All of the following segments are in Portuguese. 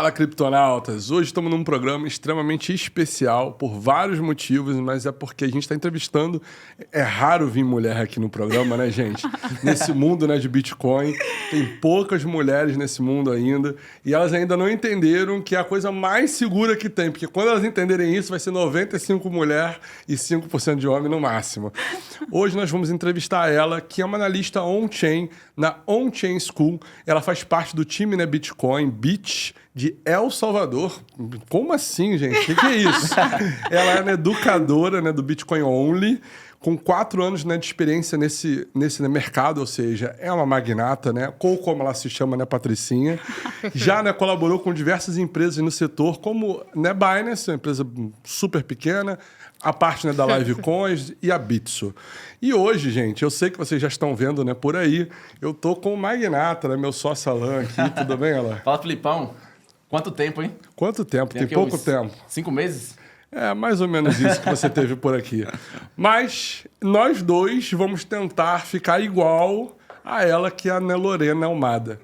Fala, criptonautas! Hoje estamos num programa extremamente especial por vários motivos, mas é porque a gente está entrevistando... É raro vir mulher aqui no programa, né, gente? Nesse mundo, né, de Bitcoin, tem poucas mulheres nesse mundo ainda e elas ainda não entenderam que é a coisa mais segura que tem, porque quando elas entenderem isso, vai ser 95 mulher e 5% de homem no máximo. Hoje nós vamos entrevistar ela, que é uma analista on-chain, na On-Chain School. Ela faz parte do time, né, Bitcoin, Bit, de El Salvador. Como assim, gente? O que é isso? Ela é, né, educadora, né, do Bitcoin Only, com 4 anos, né, de experiência nesse né, mercado, ou seja, é uma magnata, né? Como ela se chama, né, Patricinha. Já, né, colaborou com diversas empresas no setor, como, né, Binance, uma empresa super pequena, a parte, né, da Livecoins e a Bitso. E hoje, gente, eu sei que vocês já estão vendo, né, por aí, eu tô com o magnata, né, meu sócio Alan aqui. Tudo bem, Alan? Fala, Filipão. Quanto tempo, hein? Quanto tempo? Tem pouco tempo. 5 meses? É, mais ou menos isso que você teve por aqui. Mas nós dois vamos tentar ficar igual a ela, que é a Ana Lorena Almada.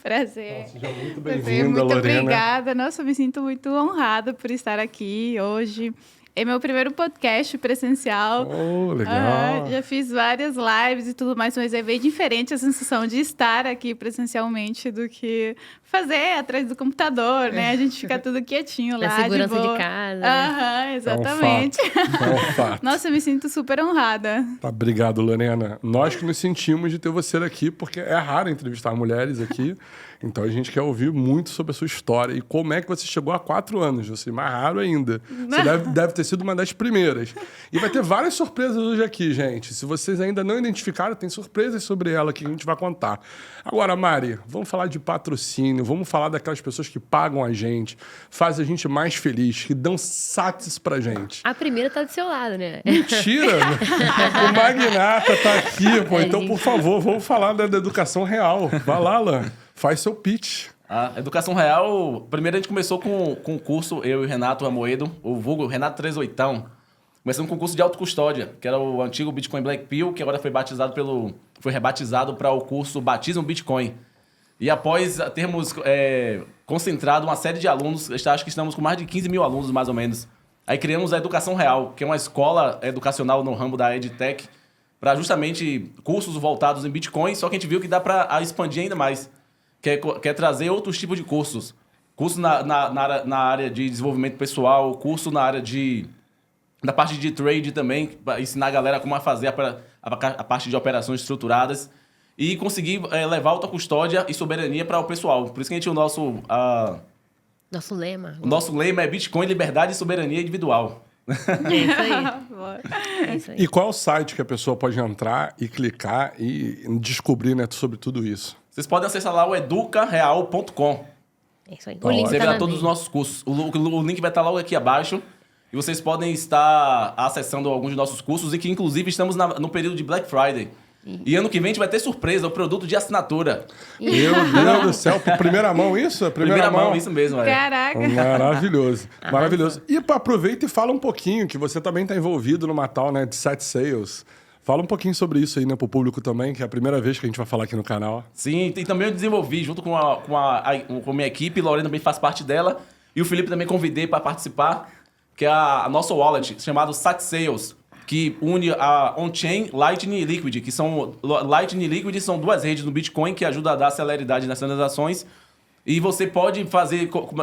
Prazer. Seja muito bem-vinda, Muito Lorena. obrigada. Nossa, eu me sinto muito honrada por estar aqui hoje. É meu primeiro podcast presencial. Oh, legal. Já fiz várias lives e tudo mais, mas é bem diferente a sensação de estar aqui presencialmente do que fazer atrás do computador, né? A gente fica tudo quietinho lá, Na segurança de boa. de casa. Né? Exatamente. É um fato. Nossa, eu me sinto super honrada. Tá, obrigado, Lorena. Nós que nos sentimos de ter você aqui, porque é raro entrevistar mulheres aqui. Então a gente quer ouvir muito sobre a sua história e como é que você chegou a 4 anos. Você é mais raro ainda. Você deve ter sido uma das primeiras. E vai ter várias surpresas hoje aqui, gente. Se vocês ainda não identificaram, tem surpresas sobre ela que a gente vai contar. Agora, Mari, vamos falar de patrocínio, vamos falar daquelas pessoas que pagam a gente, fazem a gente mais feliz, que dão satis pra gente. A primeira tá do seu lado, né? Mentira! O magnata tá aqui, pô. Então, gente. por favor, vamos falar da educação real. Vai lá, Alan. Faz seu pitch. A Educação Real, primeiro a gente começou com o curso, eu e o Renato Amoedo, o vulgo Renato 38. Começamos com o curso de autocustódia, que era o antigo Bitcoin Black Pill, que agora foi rebatizado para o curso Batismo Bitcoin. E após termos concentrado uma série de alunos, acho que estamos com mais de 15 mil alunos, mais ou menos. Aí criamos a Educação Real, que é uma escola educacional no ramo da EdTech, para justamente cursos voltados em Bitcoin, só que a gente viu que dá para expandir ainda mais. Quer trazer outros tipos de cursos. Curso na área de desenvolvimento pessoal, curso na área da parte de trade também, para ensinar a galera como a fazer a parte de operações estruturadas e conseguir levar autocustódia e soberania para o pessoal. Por isso que a gente, Nosso lema. o nosso lema é Bitcoin, liberdade e soberania individual. É isso aí. É isso aí. E qual é o site que a pessoa pode entrar e clicar e descobrir, né, sobre tudo isso? Vocês podem acessar lá o educareal.com. É isso aí. Tá O link Você tá verá na todos os bio. nossos cursos. O link vai estar logo aqui abaixo. E vocês podem estar acessando alguns dos nossos cursos e que, inclusive, estamos no período de Black Friday. E ano que vem a gente vai ter surpresa, o produto de assinatura. Meu Deus do céu, primeira mão isso? Primeira mão, isso mesmo. Caraca. Maravilhoso, maravilhoso. E aproveita e fala um pouquinho, que você também está envolvido numa tal, né, de Set Sales. Fala um pouquinho sobre isso aí, né, pro público também, que é a primeira vez que a gente vai falar aqui no canal. Sim, e também eu desenvolvi junto com a minha equipe, Lorena também faz parte dela, e o Felipe também convidei para participar, que é a nossa wallet, chamado Set Sales, que une a On-Chain, Lightning e Liquid, que são... Lightning e Liquid são 2 redes no Bitcoin que ajudam a dar celeridade nas transações. E você pode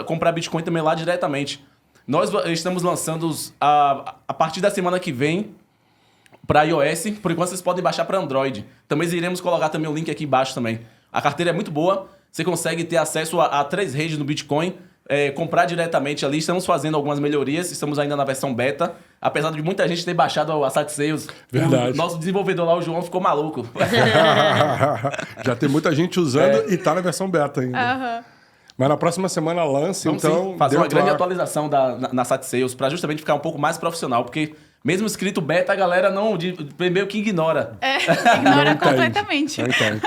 comprar Bitcoin também lá diretamente. Nós estamos lançando a partir da semana que vem para iOS. Por enquanto vocês podem baixar para Android. Também iremos colocar também o link aqui embaixo também. A carteira é muito boa. Você consegue ter acesso a 3 redes no Bitcoin. Comprar diretamente ali. Estamos fazendo algumas melhorias. Estamos ainda na versão beta. Apesar de muita gente ter baixado a Set Sales. Verdade. O nosso desenvolvedor lá, o João, ficou maluco. Já tem muita gente usando e tá na versão beta ainda. Mas na próxima semana lança, Vamos então... sim, fazer uma grande lá. atualização na Set Sales para justamente ficar um pouco mais profissional. Porque mesmo escrito beta, a galera meio que ignora. Ignora Não entende, completamente. não entende.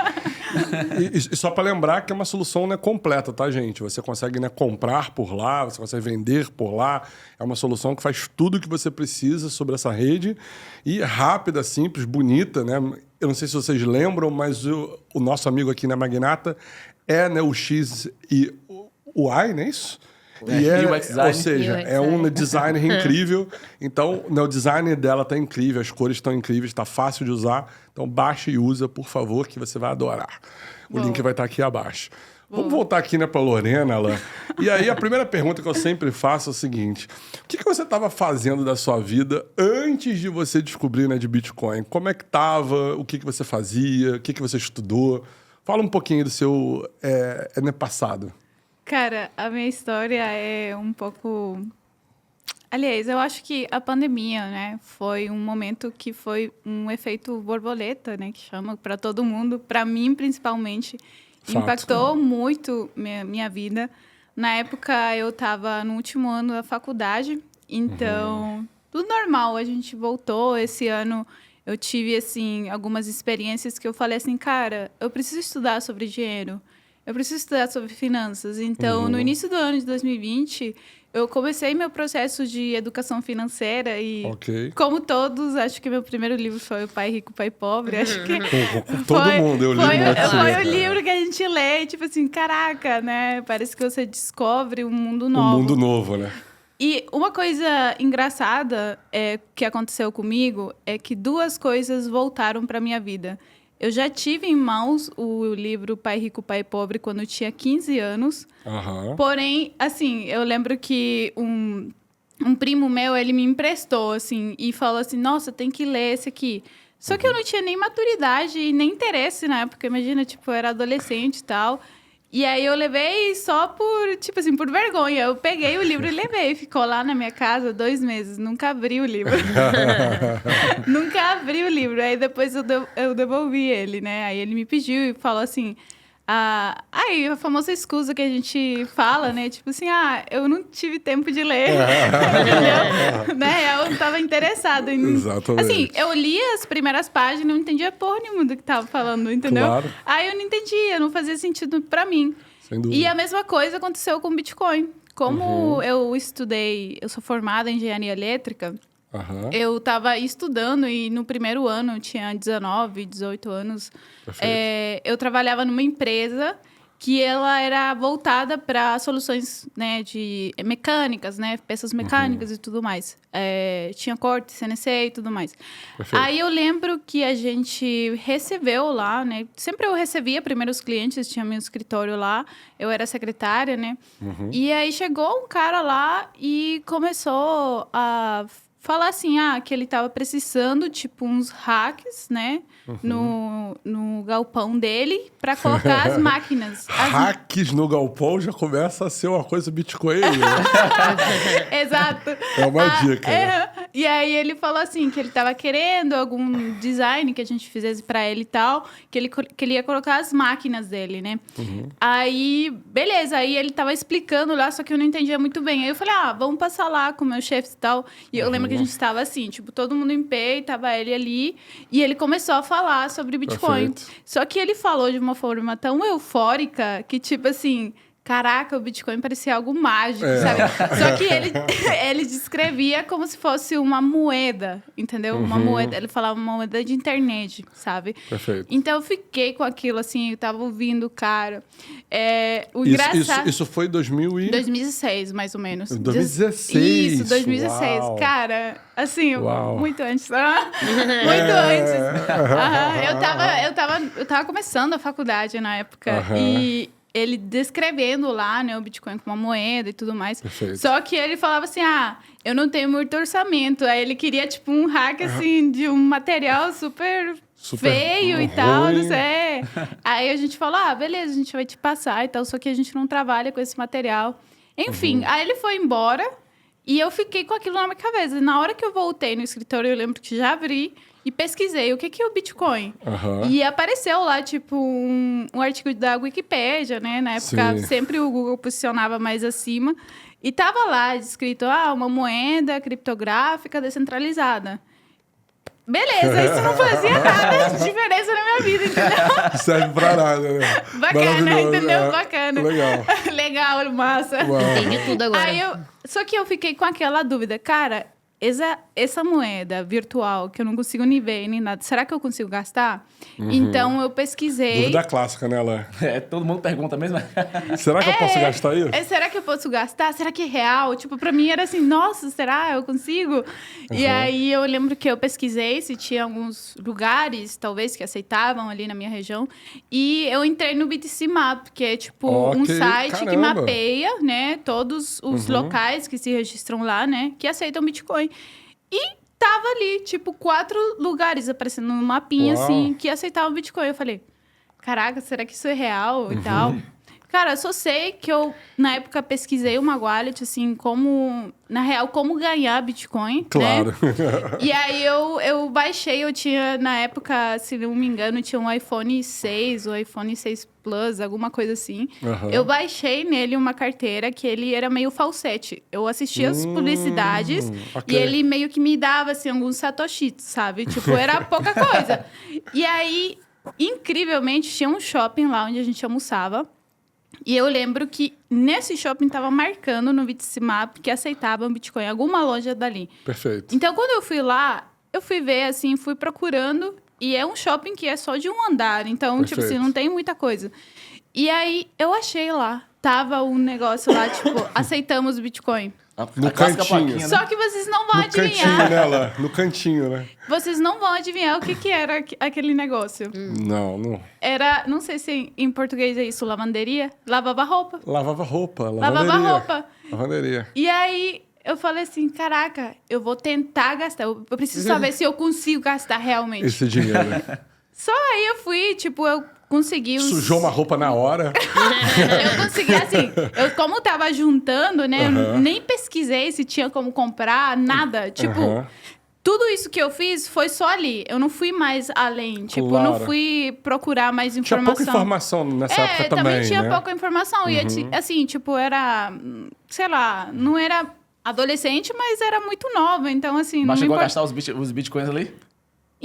E só para lembrar que é uma solução, né, completa, tá, gente? Você consegue, né, comprar por lá, você consegue vender por lá. É uma solução que faz tudo o que você precisa sobre essa rede. E rápida, simples, bonita, né? Eu não sei se vocês lembram, mas o nosso amigo aqui na Magnata é, né, o X e UI, não é isso? UX design. Ou seja, UX é um design. designer incrível. Então, o design dela tá incrível, as cores estão incríveis, tá fácil de usar. Então, baixa e usa, por favor, que você vai adorar. O link vai estar aqui abaixo. Vamos voltar aqui, né, pra Lorena, Alain. E aí, a primeira pergunta que eu sempre faço é o seguinte. O que você estava fazendo da sua vida antes de você descobrir, né, de Bitcoin? Como é que tava? O que você fazia? O que você estudou? Fala um pouquinho do seu passado. Cara, a minha história é um pouco... Aliás, eu acho que a pandemia, né, foi um momento que foi um efeito borboleta, né, que chama para todo mundo, para mim principalmente. Fato. Impactou muito minha vida. Na época, eu estava no último ano da faculdade, então, tudo normal. A gente voltou. Esse ano, eu tive, assim, algumas experiências que eu falei assim, cara, eu preciso estudar sobre dinheiro, eu preciso estudar sobre finanças. Então, no início do ano de 2020, eu comecei meu processo de educação financeira e, como todos, acho que meu primeiro livro foi O Pai Rico, Pai Pobre. Acho que todo mundo, eu li foi o livro que a gente lê, tipo assim, caraca, né? Parece que você descobre um mundo novo. Um mundo novo, né? E uma coisa engraçada que aconteceu comigo é que duas coisas voltaram para minha vida. Eu já tive em mãos o livro Pai Rico, Pai Pobre quando eu tinha 15 anos. Porém, assim, eu lembro que um primo meu, ele me emprestou, assim, e falou assim, nossa, tem que ler esse aqui. Só que eu não tinha nem maturidade e nem interesse na época. Imagina, tipo, eu era adolescente e tal. E aí eu levei só por, tipo assim, por vergonha. Eu peguei o livro e levei. Ficou lá na minha casa 2 meses. Nunca abri o livro. Nunca abri o livro. Aí depois eu devolvi ele, né? Aí ele me pediu e falou assim... aí a famosa escusa que a gente fala, né? Tipo assim, eu não tive tempo de ler. Entendeu? Né? Eu não estava interessado em... Exatamente. Assim, eu li as primeiras páginas e não entendia porra nenhuma do que tava falando, entendeu? Claro. Aí eu não entendia, não fazia sentido pra mim. Sem dúvida. E a mesma coisa aconteceu com o Bitcoin. Como eu sou formada em engenharia elétrica, eu estava estudando e no primeiro ano, eu tinha 19, 18 anos, eu trabalhava numa empresa que ela era voltada para soluções, né, de mecânicas, né, peças mecânicas e tudo mais. Tinha corte, CNC e tudo mais. Perfeito. Aí eu lembro que a gente recebeu lá, né, sempre eu recebia primeiro os clientes, tinha meu escritório lá, eu era secretária, né, e aí chegou um cara lá e começou a falar assim, que ele estava precisando, tipo, uns hacks, né, no galpão dele para colocar as máquinas. Hacks no galpão já começa a ser uma coisa Bitcoin, né? Exato. É uma dica. Né? E aí ele falou assim, que ele estava querendo algum design que a gente fizesse para ele e tal, que ele ia colocar as máquinas dele, né? Aí, beleza, aí ele estava explicando lá, só que eu não entendia muito bem. Aí eu falei, vamos passar lá com o meu chefe e tal. E eu lembro que a gente estava assim, tipo, todo mundo em pé, e tava ele ali, e ele começou a falar sobre Bitcoin. Perfeito. Só que ele falou de uma forma tão eufórica que, tipo assim... Caraca, o Bitcoin parecia algo mágico, sabe? Só que ele descrevia como se fosse uma moeda, entendeu? Uma moeda, ele falava uma moeda de internet, sabe? Perfeito. Então eu fiquei com aquilo, assim, eu tava ouvindo o cara. Isso foi 2016, mais ou menos. 2016? Isso, 2016. Uau. Cara, assim, Uau. muito antes. Muito antes. Eu tava começando a faculdade na época. E... ele descrevendo lá, né, o Bitcoin como uma moeda e tudo mais. Perfeito. Só que ele falava assim, eu não tenho muito orçamento. Aí ele queria, tipo, um hack, assim, de um material super feio e tal, não sei. Aí a gente falou, beleza, a gente vai te passar e tal, só que a gente não trabalha com esse material. Enfim, aí ele foi embora e eu fiquei com aquilo na minha cabeça. Na hora que eu voltei no escritório, eu lembro que já abri e pesquisei o que é o Bitcoin. E apareceu lá, tipo, um artigo da Wikipédia, né? Na época, sempre o Google posicionava mais acima. E tava lá escrito, uma moeda criptográfica descentralizada. Beleza, isso não fazia nada de diferença na minha vida, entendeu? Serve pra nada, né? Bacana, entendeu? Bacana. Legal. Legal, massa. Entendi tudo agora. Só que eu fiquei com aquela dúvida. Cara, essa moeda virtual que eu não consigo nem ver nem nada, será que eu consigo gastar? Então eu pesquisei. Dúvida clássica, né, Alain? Todo mundo pergunta mesmo. Será que eu posso gastar isso? Será que eu posso gastar? Será que é real? Tipo, pra mim era assim, nossa, será? Eu consigo? E aí eu lembro que eu pesquisei se tinha alguns lugares, talvez, que aceitavam ali na minha região. E eu entrei no BTC Map, que é tipo um site que caramba. mapeia, né, todos os locais que se registram lá, né, que aceitam Bitcoin. E tava ali, tipo, 4 lugares aparecendo no mapinha, Uau. assim, que aceitavam Bitcoin. Eu falei, caraca, será que isso é real e tal? Cara, eu só sei que eu, na época, pesquisei uma wallet, assim, na real, como ganhar Bitcoin, Claro. né? E aí eu baixei, eu tinha, na época, se não me engano, tinha um iPhone 6, ou iPhone 6 Plus, alguma coisa assim. Eu baixei nele uma carteira que ele era meio falsete. Eu assistia as publicidades ok. e ele meio que me dava, assim, alguns satoshis, sabe? Tipo, era pouca coisa. E aí, incrivelmente, tinha um shopping lá onde a gente almoçava. E eu lembro que nesse shopping tava marcando no BTC Map que aceitavam Bitcoin, alguma loja dali. Perfeito. Então, quando eu fui lá, eu fui ver, assim, fui procurando. E é um shopping que é só de um andar. Então, tipo Perfeito. assim, não tem muita coisa. E aí, eu achei lá. Tava um negócio lá, tipo, aceitamos Bitcoin. No clássica cantinho. plaquinha, né? Só que vocês não vão No cantinho, adivinhar. né, Alain? No cantinho, né? Vocês não vão adivinhar o que era aquele negócio. Não. Era, não sei se em português é isso, lavanderia. Lavava roupa. Lavava roupa. Lavava roupa. Lavanderia. E aí, eu falei assim, caraca, eu vou tentar gastar. Eu preciso saber se eu consigo gastar realmente. Esse dinheiro. Só aí eu fui, tipo, eu consegui uns... Sujou uma roupa na hora. Eu consegui, assim, eu como tava juntando, né, eu nem pesquisei se tinha como comprar, nada. Tipo, tudo isso que eu fiz foi só ali. Eu não fui mais além. Tipo, Claro. não fui procurar mais Tinha informação. pouca informação nessa época também, tinha né? pouca informação. E, assim, tipo, era... Sei lá, não era adolescente, mas era muito nova. Então, assim... Mas não chegou a me gastar os bitcoins ali?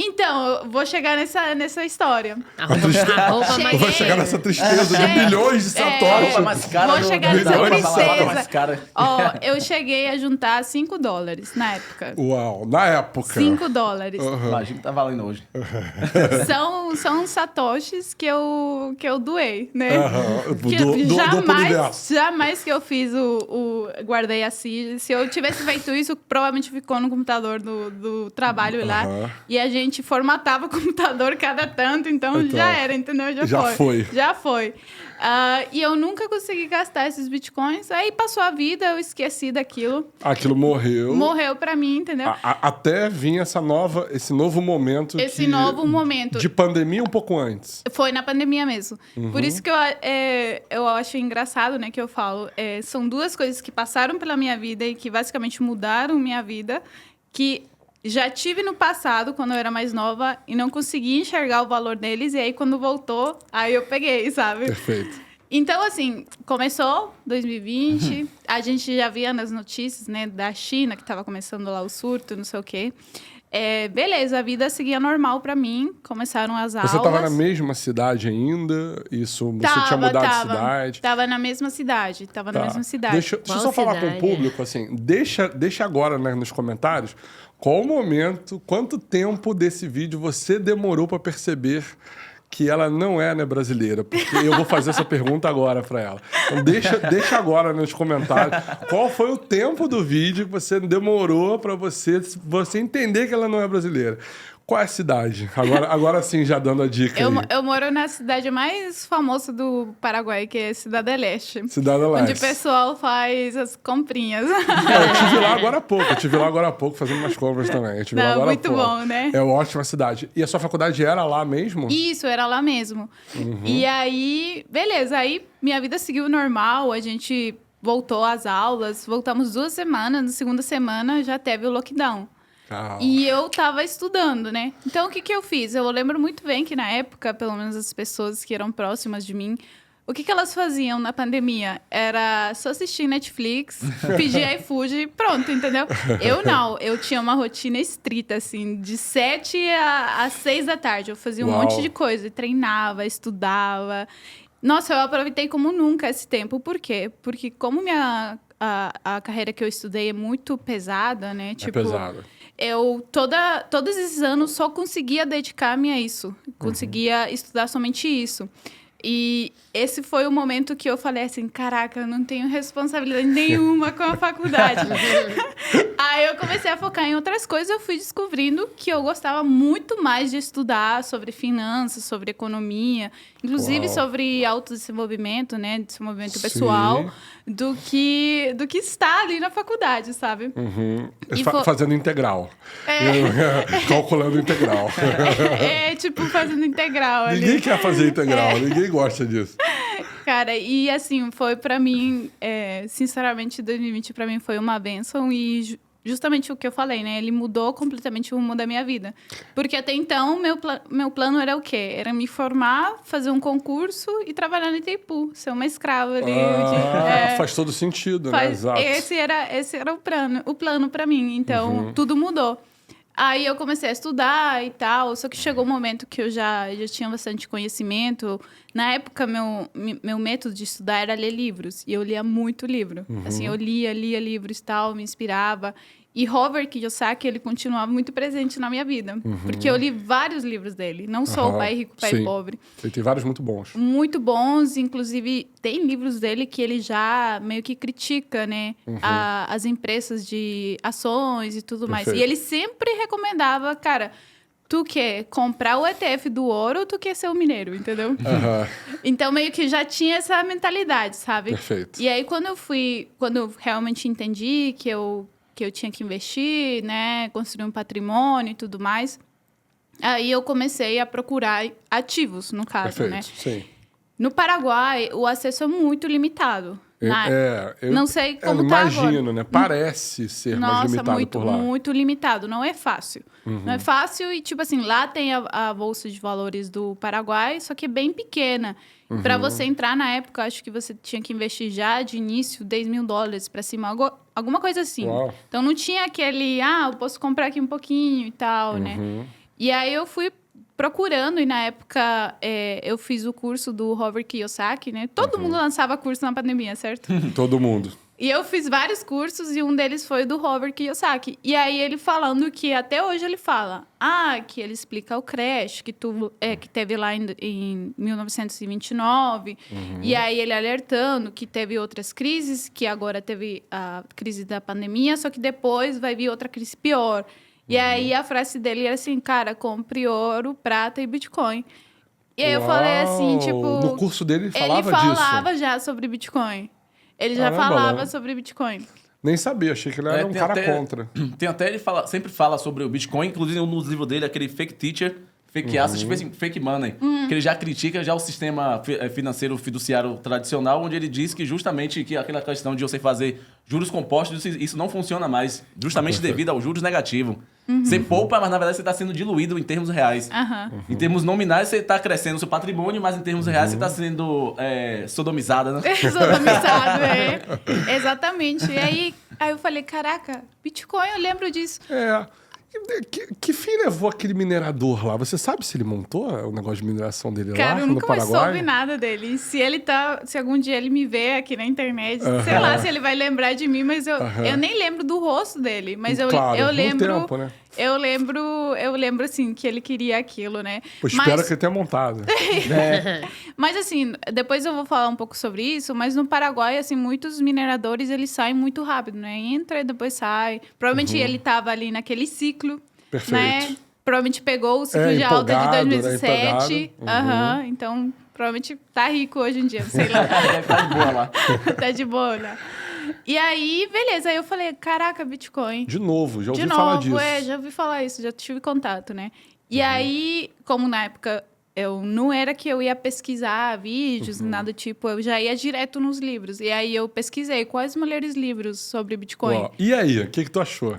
Então, eu vou chegar nessa história. A roupa mais Eu vou chegar nessa tristeza de Cheguei. milhões de A roupa satoshis. mais cara. Vou chegar nessa da roupa tristeza. mais cara. Ó, eu cheguei a juntar $5 na época. Uau, na época. $5. Imagina que tá valendo hoje. São satoshis que eu doei, né? Do Que universo. jamais que eu fiz guardei assim. Se eu tivesse feito isso, provavelmente ficou no computador do trabalho lá. E a gente formatava o computador cada tanto, então já era, entendeu? Já foi. E eu nunca consegui gastar esses bitcoins. Aí passou a vida, eu esqueci daquilo. Aquilo morreu. Morreu pra mim, entendeu? Até vir esse novo momento. Novo momento. De pandemia um pouco antes. Foi na pandemia mesmo. Por isso que eu acho engraçado, né, que eu falo. São duas coisas que passaram pela minha vida e que basicamente mudaram minha vida, que já tive no passado, quando eu era mais nova, e não consegui enxergar o valor deles. E aí, quando voltou, aí eu peguei, sabe? Perfeito. Então, assim, começou 2020, a gente já via nas notícias, né, da China, que estava começando lá o surto, não sei o quê. Beleza, a vida seguia normal pra mim, começaram as aulas. Você estava na mesma cidade ainda? Você tinha mudado de cidade? Tava na mesma cidade, na mesma cidade. Deixa eu só falar com o público, assim, deixa agora, né, nos comentários qual o momento, quanto tempo desse vídeo você demorou para perceber que ela não é, né, brasileira, porque eu vou fazer essa pergunta agora para ela. Então deixa agora nos comentários qual foi o tempo do vídeo que você demorou para você entender que ela não é brasileira. Qual é a cidade? Agora sim, já dando a dica aí. Eu moro na cidade mais famosa do Paraguai, que é Cidade del Este. Cidade del Este. Onde o pessoal faz as comprinhas. Eu estive lá agora há pouco, fazendo umas compras também. Eu estive lá agora muito há pouco. bom, né? É uma ótima cidade. E a sua faculdade era lá mesmo? Isso, era lá mesmo. E aí, beleza. Aí minha vida seguiu normal, a gente voltou às aulas, voltamos 2 semanas, na segunda semana já teve o lockdown. E eu tava estudando, né? Então, o que eu fiz? Eu lembro muito bem que, na época, pelo menos as pessoas que eram próximas de mim, o que elas faziam na pandemia? Era só assistir Netflix, pedir iFood e pronto, entendeu? Eu não. Eu tinha uma rotina estrita, assim, de 7 às 6 da tarde. Eu fazia um monte de coisa. Treinava, estudava. Nossa, eu aproveitei como nunca esse tempo. Por quê? Porque como a carreira que eu estudei é muito pesada, né? Tipo, É pesado. eu todos esses anos só conseguia dedicar-me a isso. Conseguia estudar somente isso. E esse foi o momento que eu falei assim, caraca, eu não tenho responsabilidade nenhuma com a faculdade. Aí eu comecei a focar em outras coisas, eu fui descobrindo que eu gostava muito mais de estudar sobre finanças, sobre economia, inclusive Uau. sobre autodesenvolvimento, né, desenvolvimento pessoal, do que estar ali na faculdade, sabe? E Fazendo integral. Calculando integral. Tipo, fazendo integral ali. Ninguém quer fazer integral, ninguém gosta disso. Cara, e assim, foi pra mim, sinceramente, 2020 pra mim foi uma bênção e justamente o que eu falei, né? Ele mudou completamente o rumo da minha vida. Porque até então, meu plano era o quê? Era me formar, fazer um concurso e trabalhar no Itaipu, ser uma escrava ali. Faz todo sentido, né? Exato. Esse era o plano pra mim. Então, tudo mudou. Aí eu comecei a estudar e tal, só que chegou um momento que eu já tinha bastante conhecimento. Na época, meu método de estudar era ler livros, e eu lia muito livro. Assim, eu lia livros e tal, me inspirava. E Robert Kiyosaki, ele continuava muito presente na minha vida, porque eu li vários livros dele, não só O Pai Rico, o Pai Pobre. Ele tem vários muito bons. Muito bons, inclusive tem livros dele que ele já meio que critica, né, as empresas de ações e tudo mais. E ele sempre recomendava, cara, tu quer comprar o ETF do ouro ou tu quer ser um mineiro, entendeu? Então meio que já tinha essa mentalidade, sabe? Perfeito. E aí quando eu realmente entendi que eu tinha que investir, né, construir um patrimônio e tudo mais, aí eu comecei a procurar ativos, no caso, Perfeito, né? sim. No Paraguai, o acesso é muito limitado. Eu não sei como tá agora. imagino, né? Parece ser mais limitado por lá. Muito limitado. Não é fácil. Não é fácil e, tipo assim, lá tem a Bolsa de Valores do Paraguai, só que é bem pequena. Para você entrar na época, acho que você tinha que investir já de início $10 mil para cima, alguma coisa assim. Uau. Então não tinha aquele, eu posso comprar aqui um pouquinho e tal, né? E aí eu fui procurando, e na época eu fiz o curso do Robert Kiyosaki, né? Todo mundo lançava curso na pandemia, certo? Todo mundo. E eu fiz vários cursos e um deles foi do Robert Kiyosaki. E aí ele falando que até hoje ele fala, que ele explica o crash que teve lá em 1929. E aí ele alertando que teve outras crises, que agora teve a crise da pandemia, só que depois vai vir outra crise pior. E aí a frase dele era assim, cara, compre ouro, prata e Bitcoin. E aí eu falei assim, tipo... No curso dele ele falava disso? Ele falava já sobre Bitcoin. Ele já falava sobre Bitcoin. Nem sabia, achei que ele era um cara contra. Tem até, ele sempre fala sobre o Bitcoin, inclusive no livro dele, aquele Fake Teacher, Fake Assets, tipo assim, Fake Money, que ele já critica já o sistema financeiro fiduciário tradicional, onde ele diz que justamente que aquela questão de você fazer juros compostos, isso não funciona mais, justamente devido aos juros negativos. Você poupa, mas na verdade você está sendo diluído em termos reais. Em termos nominais, você está crescendo o seu patrimônio, mas em termos reais, você está sendo sodomizada, né? Sodomizado, exatamente. E aí eu falei, caraca, Bitcoin, eu lembro disso. Que fim levou aquele minerador lá? Você sabe se ele montou o negócio de mineração dele Cara, lá eu no nunca mais Paraguai? soube nada dele. E se algum dia ele me vê aqui na internet, sei lá se ele vai lembrar de mim, mas eu nem lembro do rosto dele. Mas eu lembro. Tempo, né? Eu lembro, assim, que ele queria aquilo, né? Espero que ele tenha montado. Mas, assim, depois eu vou falar um pouco sobre isso, mas no Paraguai, assim, muitos mineradores, eles saem muito rápido, né? Entra e depois sai. Provavelmente ele estava ali naquele ciclo, Perfeito. né? Provavelmente pegou o ciclo de alta de 2017. Né? Então, provavelmente tá rico hoje em dia, sei lá. Tá de boa lá. Tá de boa lá. E aí, beleza. Aí eu falei, caraca, Bitcoin. De novo, já ouvi falar disso. Já ouvi falar isso, já tive contato, né? E aí, como na época eu não era que eu ia pesquisar vídeos, nada do tipo, eu já ia direto nos livros. E aí eu pesquisei quais melhores livros sobre Bitcoin. E aí, o que tu achou?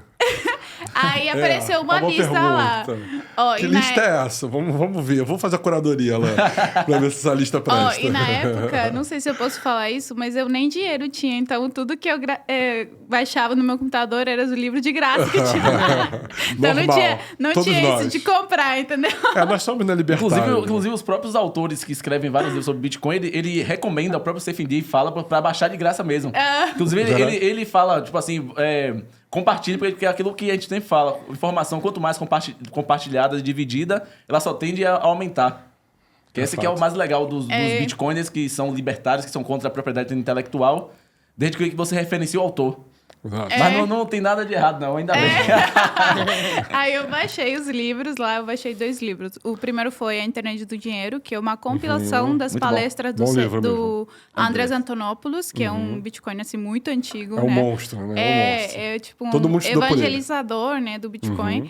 Aí apareceu uma lista lá. Ó, Que lista é essa? Vamos ver. Eu vou fazer a curadoria lá pra ver se essa lista presta. E na época, não sei se eu posso falar isso, mas eu nem dinheiro tinha. Então, tudo que eu baixava no meu computador era o livro de graça que tinha. Então, não tinha isso de comprar, entendeu? Nós somos na liberdade. Inclusive, os próprios autores que escrevem vários livros sobre Bitcoin, ele recomenda, o próprio CFD e fala pra baixar de graça mesmo. Inclusive, ele fala, tipo assim, compartilhe, porque é aquilo que a gente sempre fala. Informação, quanto mais compartilhada, dividida, ela só tende a aumentar. Que esse aqui é o mais legal dos bitcoiners que são libertários, que são contra a propriedade intelectual, desde que você referencia o autor. Mas não tem nada de errado, não, ainda bem. Aí eu baixei os livros lá, eu baixei 2 livros. O primeiro foi A Internet do Dinheiro, que é uma compilação das Muito palestras do Andrés Antonopoulos, que é um Bitcoin assim, muito antigo. É um monstro, né? É tipo um Todo mundo evangelizador, né, do Bitcoin.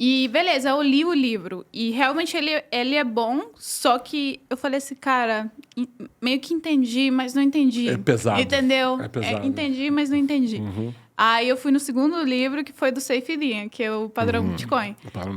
E beleza, eu li o livro. E realmente ele é bom, só que eu falei assim, cara, meio que entendi, mas não entendi. É pesado. Entendeu? É pesado. Entendi, mas não entendi. Aí eu fui no segundo livro, que foi do Safedin, que é o Padrão Bitcoin.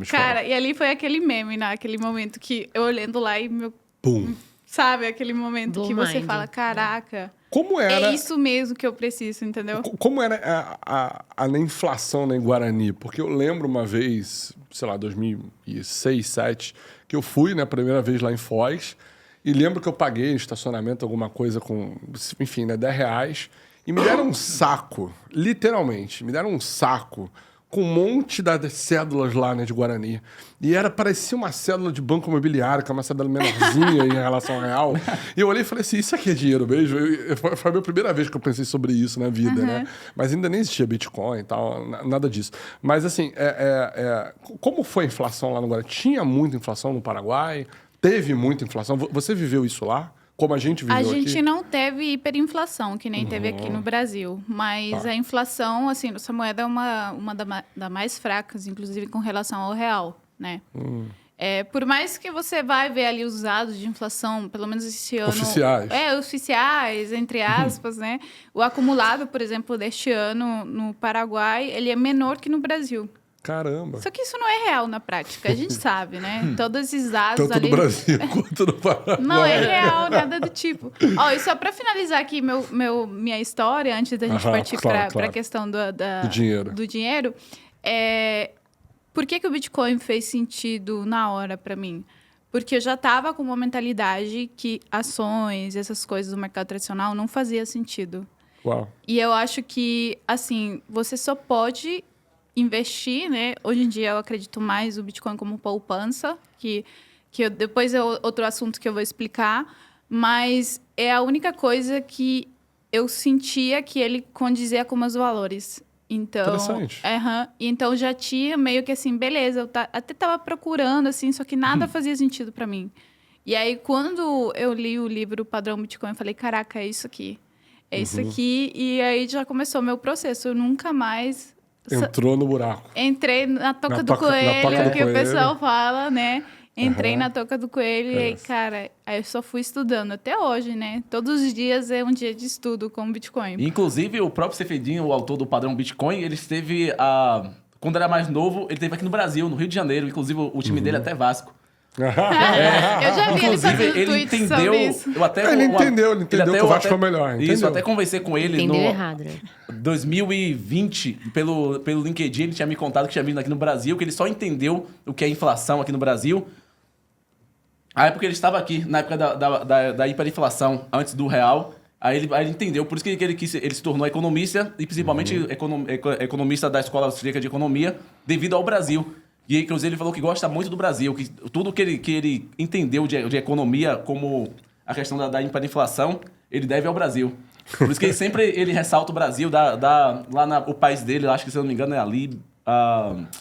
Cara, e ali foi aquele meme, naquele momento que eu olhando lá e meu... Pum. Sabe, aquele momento Do que você mind. fala, caraca, Como era... é isso mesmo que eu preciso, entendeu? Como era a inflação em Guarani? Porque eu lembro uma vez, sei lá, 2006, 2007, que eu fui, né, a primeira vez lá em Foz, e lembro que eu paguei estacionamento, alguma coisa com, enfim, né, R$10, e me deram um saco, literalmente, me deram um saco com um monte das cédulas lá, né, de Guarani. E parecia uma cédula de banco imobiliário, que é uma cédula menorzinha em relação ao real. E eu olhei e falei assim, isso aqui é dinheiro mesmo? Foi a minha primeira vez que eu pensei sobre isso na vida, né? Mas ainda nem existia Bitcoin e tal, nada disso. Mas assim, como foi a inflação lá no Guarani? Tinha muita inflação no Paraguai? Teve muita inflação? Você viveu isso lá? Como a gente viveu aqui? A gente não teve hiperinflação, que nem teve aqui no Brasil. Mas a inflação, assim, nossa moeda é uma das mais fracas, inclusive com relação ao real, né? Por mais que você vai ver ali os dados de inflação, pelo menos esse ano... Oficiais. Oficiais, entre aspas, né? O acumulado, por exemplo, deste ano no Paraguai, ele é menor que no Brasil. Caramba. Só que isso não é real na prática, a gente sabe, né? Todos esses dados Tanto ali... no Brasil quanto no Paraguai. Não é real, nada do tipo. E só para finalizar aqui minha história, antes da gente partir para a questão do dinheiro, por que o Bitcoin fez sentido na hora para mim? Porque eu já estava com uma mentalidade que ações, essas coisas do mercado tradicional não fazia sentido. Uau. E eu acho que, assim, você só pode investir, né? Hoje em dia eu acredito mais no Bitcoin como poupança, depois é outro assunto que eu vou explicar, mas é a única coisa que eu sentia que ele condizia com meus valores. Então, interessante. Então já tinha meio que assim, beleza, eu até estava procurando, assim, só que nada fazia sentido para mim. E aí, quando eu li o livro Padrão Bitcoin, eu falei, caraca, é isso aqui. É isso aqui. E aí já começou o meu processo. Eu nunca mais... Entrou no buraco. Entrei na toca do coelho, que o pessoal fala, né? Entrei na toca do coelho e aí, cara, aí eu só fui estudando até hoje, né? Todos os dias é um dia de estudo com o Bitcoin. Inclusive, o próprio Safedin, o autor do Padrão Bitcoin, ele esteve, quando era mais novo, ele esteve aqui no Brasil, no Rio de Janeiro. Inclusive, o time dele é até Vasco. Eu já vi ele fazendo tweets sobre isso. Ele entendeu que o Vasco é o melhor. Isso, eu até conversei com ele Entendeu errado, né? 2020, pelo LinkedIn, ele tinha me contado que tinha vindo aqui no Brasil, que ele só entendeu o que é inflação aqui no Brasil. A época ele estava aqui, na época da hiperinflação, antes do real. Aí ele entendeu, por isso que ele se tornou economista, e principalmente economista da Escola Austríaca de Economia, devido ao Brasil. E inclusive ele falou que gosta muito do Brasil, que tudo que ele entendeu de economia, como a questão da hiperinflação, ele deve ao Brasil. Por isso que ele ressalta o Brasil, o país dele, acho que se eu não me engano é a Líbia.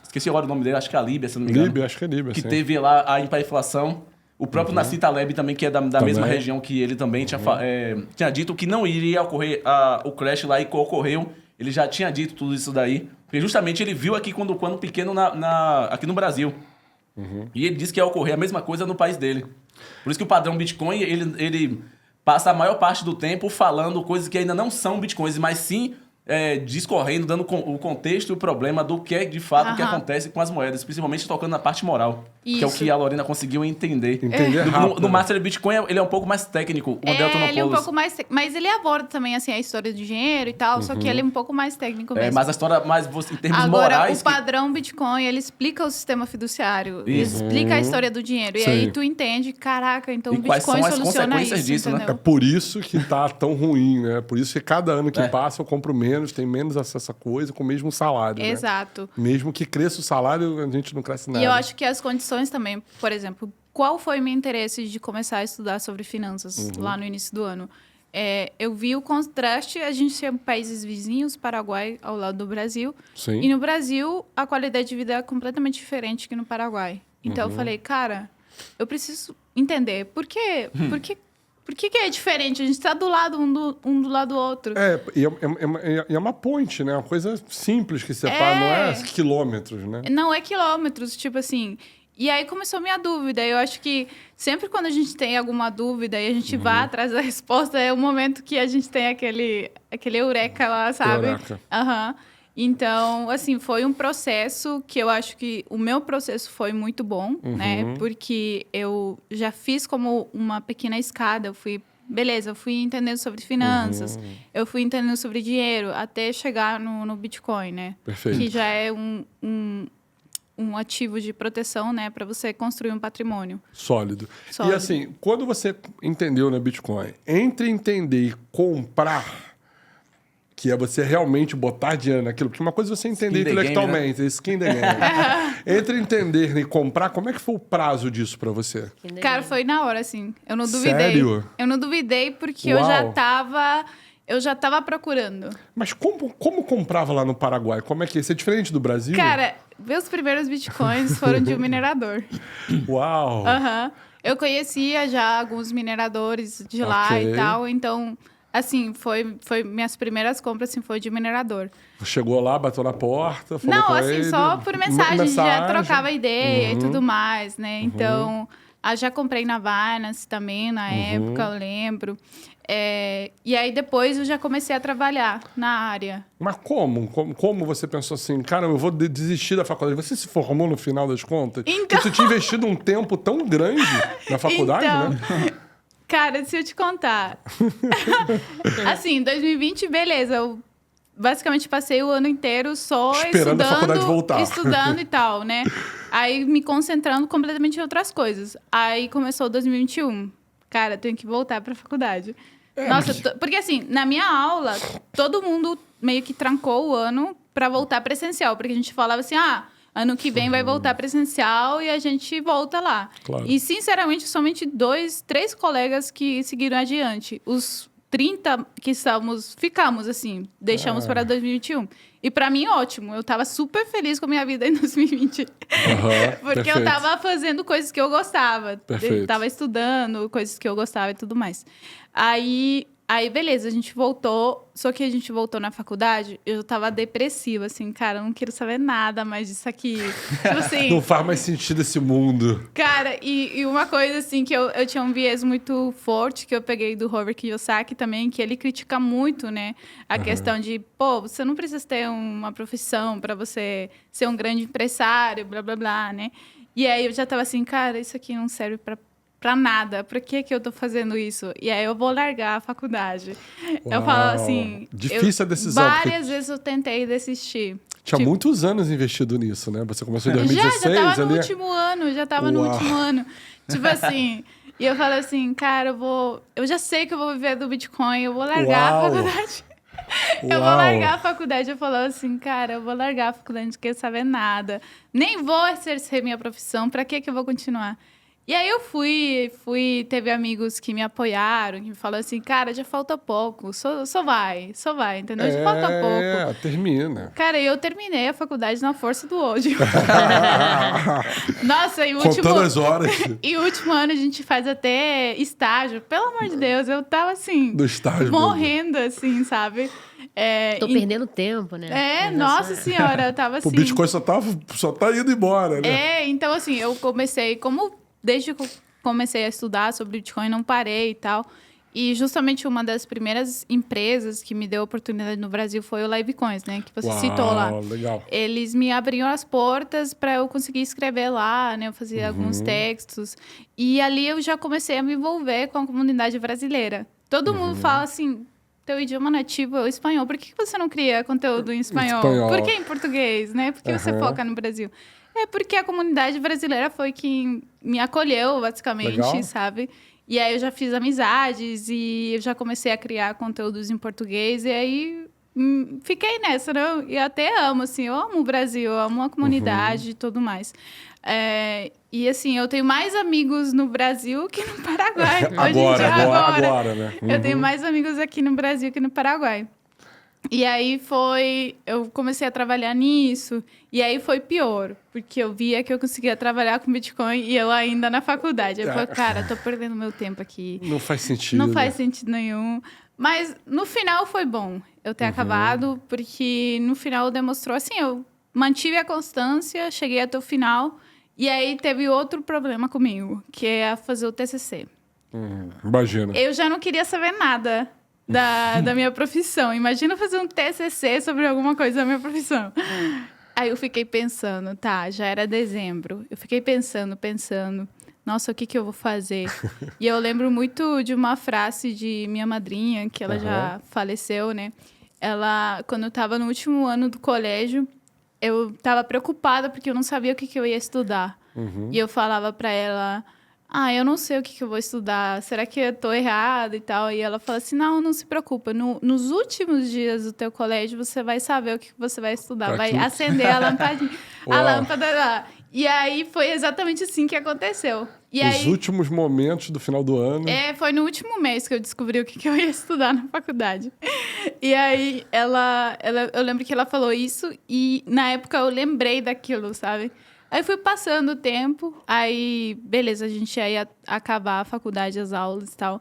Esqueci agora o nome dele, acho que é a Líbia, se eu não me engano. Líbia, acho que é Líbia, que sim. teve lá a hiperinflação. O próprio Nassim Taleb também, que é da mesma região que ele também, tinha dito que não iria ocorrer o crash lá e ocorreu. Ele já tinha dito tudo isso daí. Porque justamente ele viu aqui quando pequeno aqui no Brasil. E ele disse que ia ocorrer a mesma coisa no país dele. Por isso que o padrão Bitcoin, ele passa a maior parte do tempo falando coisas que ainda não são Bitcoins, mas sim discorrendo, dando o contexto e o problema do que é de fato o que acontece com as moedas, principalmente tocando na parte moral, que é o que a Lorena conseguiu entender. Rápido. No Master Bitcoin, ele é um pouco mais técnico, o Delta ele é um pouco mais... Mas ele aborda também, assim, a história do dinheiro e tal, só que ele é um pouco mais técnico mesmo. Mas a história, em termos Agora, morais... o padrão Bitcoin, ele explica o sistema fiduciário, ele explica a história do dinheiro. E aí tu entende, caraca, então o quais Bitcoin são as soluciona consequências isso, disso, né? entendeu? É por isso que tá tão ruim, né? Por isso que cada ano que passa eu compro menos, tem menos acesso a coisa com o mesmo salário, né? Exato. Mesmo que cresça o salário, a gente não cresce nada. E eu acho que as condições também, por exemplo, qual foi o meu interesse de começar a estudar sobre finanças lá no início do ano? Eu vi o contraste, a gente tinha países vizinhos, Paraguai ao lado do Brasil, Sim. e no Brasil a qualidade de vida é completamente diferente que no Paraguai. Então eu falei, cara, eu preciso entender por quê? Por que é diferente? A gente está do lado um do lado do outro. É uma ponte, né? Uma coisa simples que separa, não é quilômetros, né? Não é quilômetros, tipo assim. E aí começou a minha dúvida. Eu acho que sempre quando a gente tem alguma dúvida e a gente vai atrás da resposta, é o momento que a gente tem aquele eureka lá, sabe? Eureka. Então, assim, foi um processo que eu acho que o meu processo foi muito bom, né? Porque eu já fiz como uma pequena escada. Eu fui entendendo sobre finanças, eu fui entendendo sobre dinheiro, até chegar no Bitcoin, né? Perfeito. Que já é um ativo de proteção, né? Para você construir um patrimônio. Sólido. E assim, quando você entendeu na Bitcoin, entre entender e comprar, que é você realmente botar dinheiro naquilo, porque uma coisa é você entender intelectualmente, skin the game. Entre entender e comprar, como é que foi o prazo disso pra você? Cara, foi na hora, assim. Eu não duvidei. Sério? Eu não duvidei porque Uau. eu já tava procurando. Mas como comprava lá no Paraguai? Como é que é? Isso é diferente do Brasil? Cara, meus primeiros bitcoins foram de um minerador. Uau! Eu conhecia já alguns mineradores de lá e tal, então... Assim, foi minhas primeiras compras, assim, foi de minerador. Chegou lá, bateu na porta, falou Não, com assim, ele, só por mensagem, já trocava ideia e tudo mais, né? Então, já comprei na Binance também, na época, eu lembro. E aí, depois, eu já comecei a trabalhar na área. Mas como você pensou assim, cara, eu vou desistir da faculdade? Você se formou no final das contas? Então... Porque tu tinha investido um tempo tão grande na faculdade, né? Cara, se eu te contar. Assim, 2020, beleza. Eu basicamente passei o ano inteiro só esperando a faculdade voltar. Estudando e tal, né? Aí me concentrando completamente em outras coisas. Aí começou 2021. Cara, tenho que voltar pra faculdade. Nossa, porque assim, na minha aula, todo mundo meio que trancou o ano pra voltar presencial. Porque a gente falava assim, ano que vem vai voltar presencial e a gente volta lá. Claro. E, sinceramente, somente 3 colegas que seguiram adiante. Os 30 que ficamos, assim, deixamos para 2021. E, para mim, ótimo. Eu tava super feliz com a minha vida em 2020. Porque eu tava fazendo coisas que eu gostava. Eu tava estudando coisas que eu gostava e tudo mais. Aí, beleza, a gente voltou. Só que a gente voltou na faculdade, eu tava depressiva, assim, cara, eu não quero saber nada mais disso aqui. Tipo assim... Não faz mais sentido esse mundo. Cara, e uma coisa, assim, que eu tinha um viés muito forte, que eu peguei do Robert Kiyosaki também, que ele critica muito, né? A questão de, você não precisa ter uma profissão pra você ser um grande empresário, blá, blá, blá, né? E aí eu já tava assim, cara, isso aqui não serve pra nada. Por que eu tô fazendo isso? E aí eu vou largar a faculdade. Uau. Eu falo assim... Difícil a decisão. Várias vezes eu tentei desistir. Tinha muitos anos investido nisso, né? Você começou em 2016. Já tava no último ano. Tipo assim... E eu falo assim, cara, eu já sei que eu vou viver do Bitcoin, eu vou largar a faculdade. Eu vou largar a faculdade. Eu falo assim, cara, eu vou largar a faculdade, não quero saber nada. Nem vou exercer minha profissão, pra que eu vou continuar? E aí eu fui, teve amigos que me apoiaram, que me falaram assim, cara, já falta pouco, só vai, entendeu? Já falta pouco. Termina. Cara, eu terminei a faculdade na força do ódio. Nossa, e o Contando as horas. E o último ano a gente faz até estágio. Pelo amor de Deus, eu tava assim, do estágio morrendo, assim, sabe? Tô perdendo tempo, né? Nossa senhora, eu tava assim... O Bitcoin só tá indo embora, né? Então assim, eu comecei, desde que eu comecei a estudar sobre Bitcoin, não parei e tal. E justamente uma das primeiras empresas que me deu oportunidade no Brasil foi o Livecoins, né? Que você citou lá. Legal. Eles me abriam as portas para eu conseguir escrever lá, né? Eu fazia alguns textos. E ali eu já comecei a me envolver com a comunidade brasileira. Todo mundo fala assim, teu idioma nativo é o espanhol. Por que você não cria conteúdo em espanhol? Por que em português, né? Por que você foca no Brasil? É porque a comunidade brasileira foi quem me acolheu, basicamente, Legal. sabe? E aí eu já fiz amizades e eu já comecei a criar conteúdos em português. E aí fiquei nessa, né? E até amo, assim, eu amo o Brasil, eu amo a comunidade e tudo mais. E assim, eu tenho mais amigos no Brasil que no Paraguai. Agora, né? Eu tenho mais amigos aqui no Brasil que no Paraguai. E aí eu comecei a trabalhar nisso, e aí foi pior, porque eu via que eu conseguia trabalhar com Bitcoin e eu ainda na faculdade. Eu falei, cara, tô perdendo meu tempo aqui. Não faz sentido. Não faz sentido nenhum. Mas no final foi bom eu ter acabado, porque no final demonstrou assim, eu mantive a constância, cheguei até o final, e aí teve outro problema comigo, que é fazer o TCC. Imagina. Eu já não queria saber nada da minha profissão. Imagina fazer um TCC sobre alguma coisa da minha profissão. Aí eu fiquei pensando, tá, já era dezembro. Eu fiquei pensando. Nossa, o que eu vou fazer? E eu lembro muito de uma frase de minha madrinha, que ela já faleceu, né? Ela, quando eu estava no último ano do colégio, eu estava preocupada porque eu não sabia o que eu ia estudar. E eu falava para ela... eu não sei o que eu vou estudar, será que eu tô errada e tal? E ela fala assim, não se preocupa, nos últimos dias do teu colégio, você vai saber o que você vai estudar, vai acender a lampadinha, a lâmpada lá. E aí, foi exatamente assim que aconteceu. Os últimos momentos do final do ano. Foi no último mês que eu descobri o que eu ia estudar na faculdade. E aí, eu lembro que ela falou isso e, na época, eu lembrei daquilo, sabe? Aí fui passando o tempo, aí, beleza, a gente ia acabar a faculdade, as aulas e tal.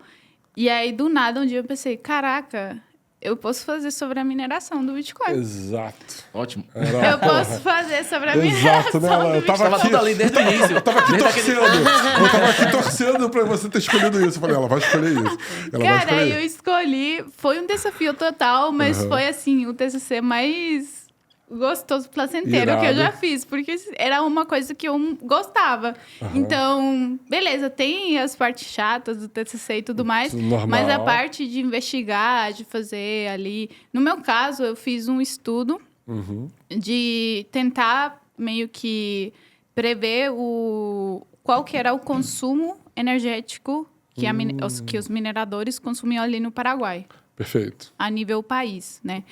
E aí, do nada, um dia eu pensei, caraca, eu posso fazer sobre a mineração do Bitcoin. Exato. Ótimo. Eu posso fazer sobre a mineração né? do Bitcoin. Tava tudo ali desde o início. Eu tava aqui torcendo pra você ter escolhido isso. Eu falei, ela vai escolher isso. Cara, eu escolhi, foi um desafio total, mas foi assim, o TCC mais... gostoso, placenteiro que eu já fiz, porque era uma coisa que eu gostava. Então, beleza, tem as partes chatas do TCC e tudo mais, mas a parte de investigar, de fazer ali... No meu caso, eu fiz um estudo de tentar meio que prever qual que era o consumo energético que os mineradores consumiam ali no Paraguai. Perfeito. A nível país, né?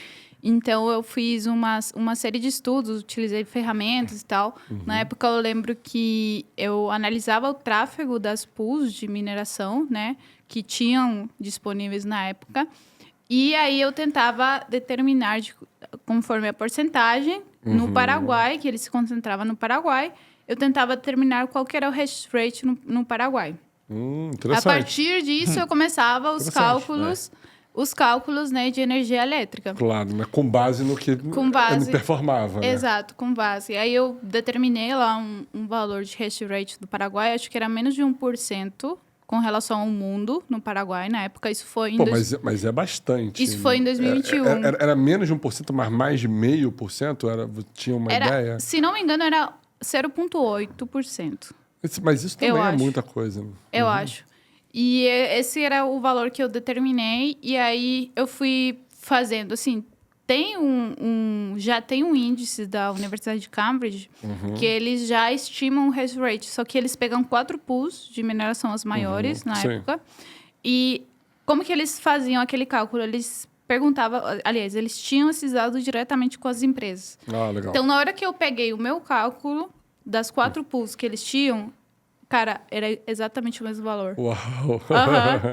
Então, eu fiz uma série de estudos, utilizei ferramentas e tal. Na época, eu lembro que eu analisava o tráfego das pools de mineração, né? Que tinham disponíveis na época. E aí, eu tentava determinar, conforme a porcentagem, no Paraguai, que ele se concentrava no Paraguai, eu tentava determinar qual que era o hash rate no Paraguai. Interessante. A partir disso, eu começava os cálculos... Os cálculos, né, de energia elétrica. Claro, né? Com base no que ele performava, né? Exato, com base. Aí eu determinei lá um valor de hash rate do Paraguai, acho que era menos de 1% com relação ao mundo no Paraguai. Na época, isso foi... Mas é bastante. Isso foi em 2021. Era menos de 1%, mas mais de 0,5%? Tinha uma ideia? Se não me engano, era 0,8%. Mas isso também é muita coisa. Eu acho. E esse era o valor que eu determinei. E aí, eu fui fazendo, assim... Já tem um índice da Universidade de Cambridge que eles já estimam o hash rate. Só que eles pegam 4 pools de mineração as maiores na época. E como que eles faziam aquele cálculo? Eles perguntavam... Aliás, eles tinham esses dados diretamente com as empresas. Legal. Então, na hora que eu peguei o meu cálculo das 4 pools que eles tinham... Cara, era exatamente o mesmo valor. Uau!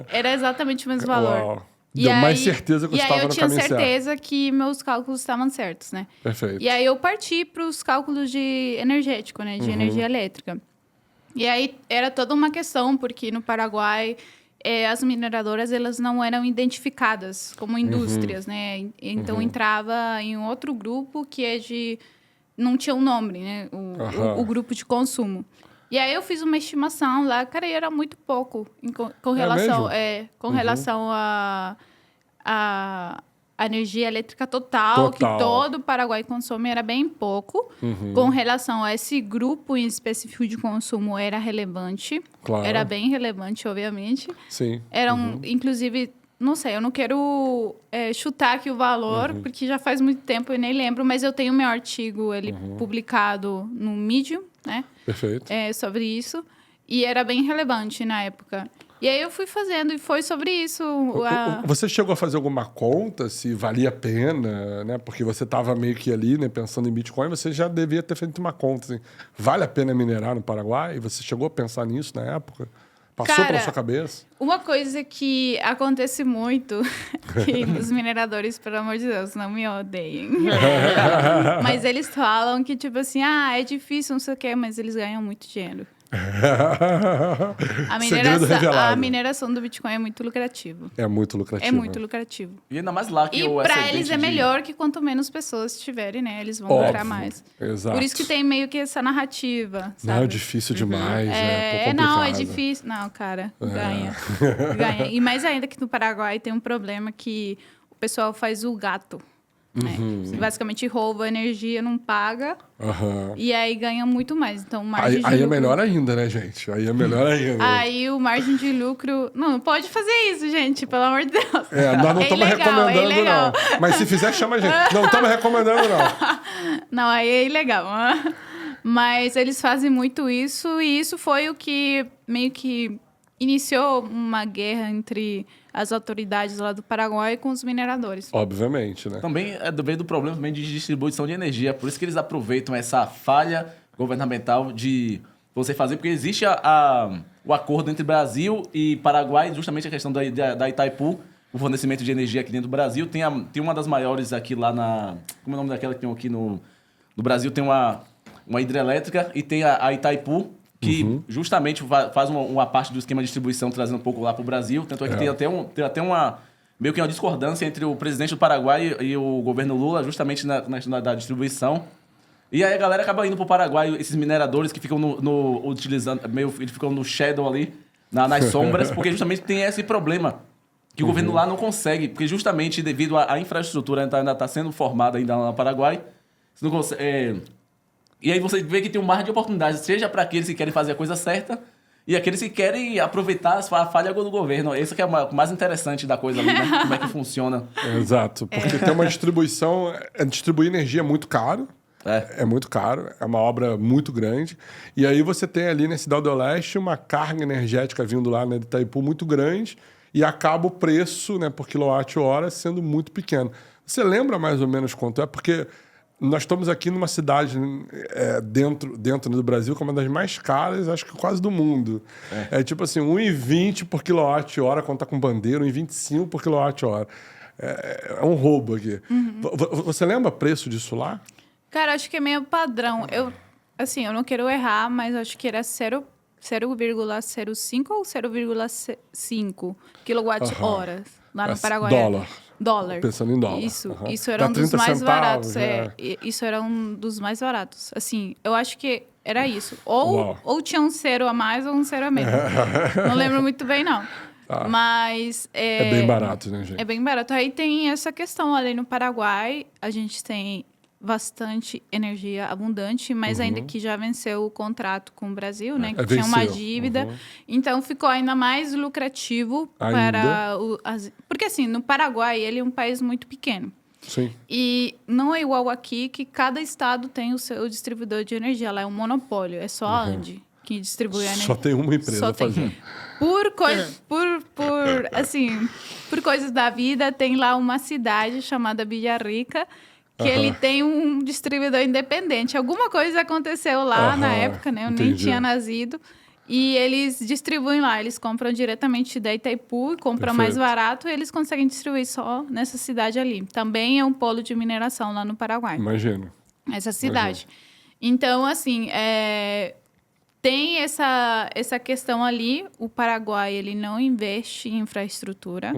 Era exatamente o mesmo valor. Uau! Deu mais certeza que eu estava no caminho certo. E aí eu tinha certeza que meus cálculos estavam certos, né? Perfeito. E aí eu parti para os cálculos de energético, né? De energia elétrica. E aí era toda uma questão, porque no Paraguai as mineradoras elas não eram identificadas como indústrias, né? Então entrava em outro grupo que é de... Não tinha um nome, né? O grupo de consumo. E aí eu fiz uma estimação lá, cara, e era muito pouco com relação, relação a energia elétrica total que todo o Paraguai consome, era bem pouco. Com relação a esse grupo em específico de consumo, era relevante. Claro. Era bem relevante, obviamente. Sim. Eram, inclusive, não sei, eu não quero chutar aqui o valor, porque já faz muito tempo e nem lembro, mas eu tenho meu artigo publicado no Medium, né? Perfeito. Sobre isso. E era bem relevante na época. E aí eu fui fazendo e foi sobre isso. Você chegou a fazer alguma conta se valia a pena, né? Porque você estava meio que ali, né, pensando em Bitcoin, você já devia ter feito uma conta. Assim, vale a pena minerar no Paraguai? Você chegou a pensar nisso na época? Passou pela sua cabeça? Uma coisa que acontece muito, que os mineradores, pelo amor de Deus, não me odeiem. Mas eles falam que, tipo assim, é difícil, não sei o quê, mas eles ganham muito dinheiro. A mineração do Bitcoin é muito lucrativo. É muito lucrativo. É muito lucrativo. E ainda mais lá que e para eles é melhor que quanto menos pessoas tiverem, né? Eles vão lucrar mais. Exato. Por isso que tem meio que essa narrativa, sabe? Não, difícil demais. Não, é difícil. Não, cara, ganha. Ganha. E mais ainda que no Paraguai tem um problema que o pessoal faz o gato. Né? Basicamente rouba a energia, não paga. E aí ganha muito mais. Então, margem de lucro... é melhor ainda, né, gente? Aí é melhor ainda. Aí o margem de lucro... Não pode fazer isso, gente, pelo amor de Deus. Nós não estamos recomendando, não. Mas se fizer, chama a gente. Não estamos recomendando, não. Não, aí é ilegal. Mas eles fazem muito isso. E isso foi o que meio que iniciou uma guerra entre as autoridades lá do Paraguai com os mineradores. Obviamente, né? Também veio do problema também de distribuição de energia. Por isso que eles aproveitam essa falha governamental de você fazer, porque existe o acordo entre Brasil e Paraguai, justamente a questão da Itaipu, o fornecimento de energia aqui dentro do Brasil. Tem uma das maiores aqui lá na... Como é o nome daquela que tem aqui no Brasil? Tem uma hidrelétrica e tem a Itaipu, que justamente faz uma parte do esquema de distribuição, trazendo um pouco lá para o Brasil. Tanto é que tem até uma meio que uma discordância entre o presidente do Paraguai e o governo Lula, justamente na questão da distribuição. E aí a galera acaba indo para o Paraguai, esses mineradores que ficam utilizando, eles ficam no shadow ali, nas sombras, porque justamente tem esse problema que o governo lá não consegue, porque justamente devido à infraestrutura ainda está sendo formada ainda lá no Paraguai, você não consegue... E aí você vê que tem um mar de oportunidades, seja para aqueles que querem fazer a coisa certa e aqueles que querem aproveitar a falha do governo. Esse que é o mais interessante da coisa ali, né? Como é que funciona. Exato, porque tem uma distribuição... Distribuir energia é muito caro. É muito caro, é uma obra muito grande. E aí você tem ali na Cidade do Leste uma carga energética vindo lá, né, de Itaipu muito grande e acaba o preço, né, por quilowatt-hora sendo muito pequeno. Você lembra mais ou menos quanto é? Porque... Nós estamos aqui numa cidade dentro do Brasil, que é uma das mais caras, acho que quase do mundo. É tipo assim, 1,20 por quilowatt-hora, quando está com bandeira, 1,25 por quilowatt-hora. É um roubo aqui. Você lembra o preço disso lá? Cara, acho que é meio padrão. Eu não quero errar, mas acho que era 0,05 ou 0,5 quilowatt-horas lá no Paraguai. Dólar. Pensando em dólar. Isso era um dos mais baratos. Isso era um dos mais baratos. Assim, eu acho que era isso. Ou tinha um zero a mais ou um zero a menos. Não lembro muito bem, não. Mas... É bem barato, né, gente? É bem barato. Aí tem essa questão ali no Paraguai. A gente tem bastante energia abundante, mas ainda que já venceu o contrato com o Brasil, né? Que tinha uma dívida. Então, ficou ainda mais lucrativo para... Porque, assim, no Paraguai, ele é um país muito pequeno. Sim. E não é igual aqui, que cada estado tem o seu distribuidor de energia. Lá é um monopólio. É só a Ande que distribui a energia. Só tem uma empresa fazendo. Por coisas da vida, tem lá uma cidade chamada Villarrica, que ele tem um distribuidor independente. Alguma coisa aconteceu lá na época, né? Eu nem tinha nascido. E eles distribuem lá. Eles compram diretamente da Itaipu, compram mais barato e eles conseguem distribuir só nessa cidade ali. Também é um polo de mineração lá no Paraguai. Imagino. Essa cidade. Então, assim, tem essa questão ali. O Paraguai, ele não investe em infraestrutura,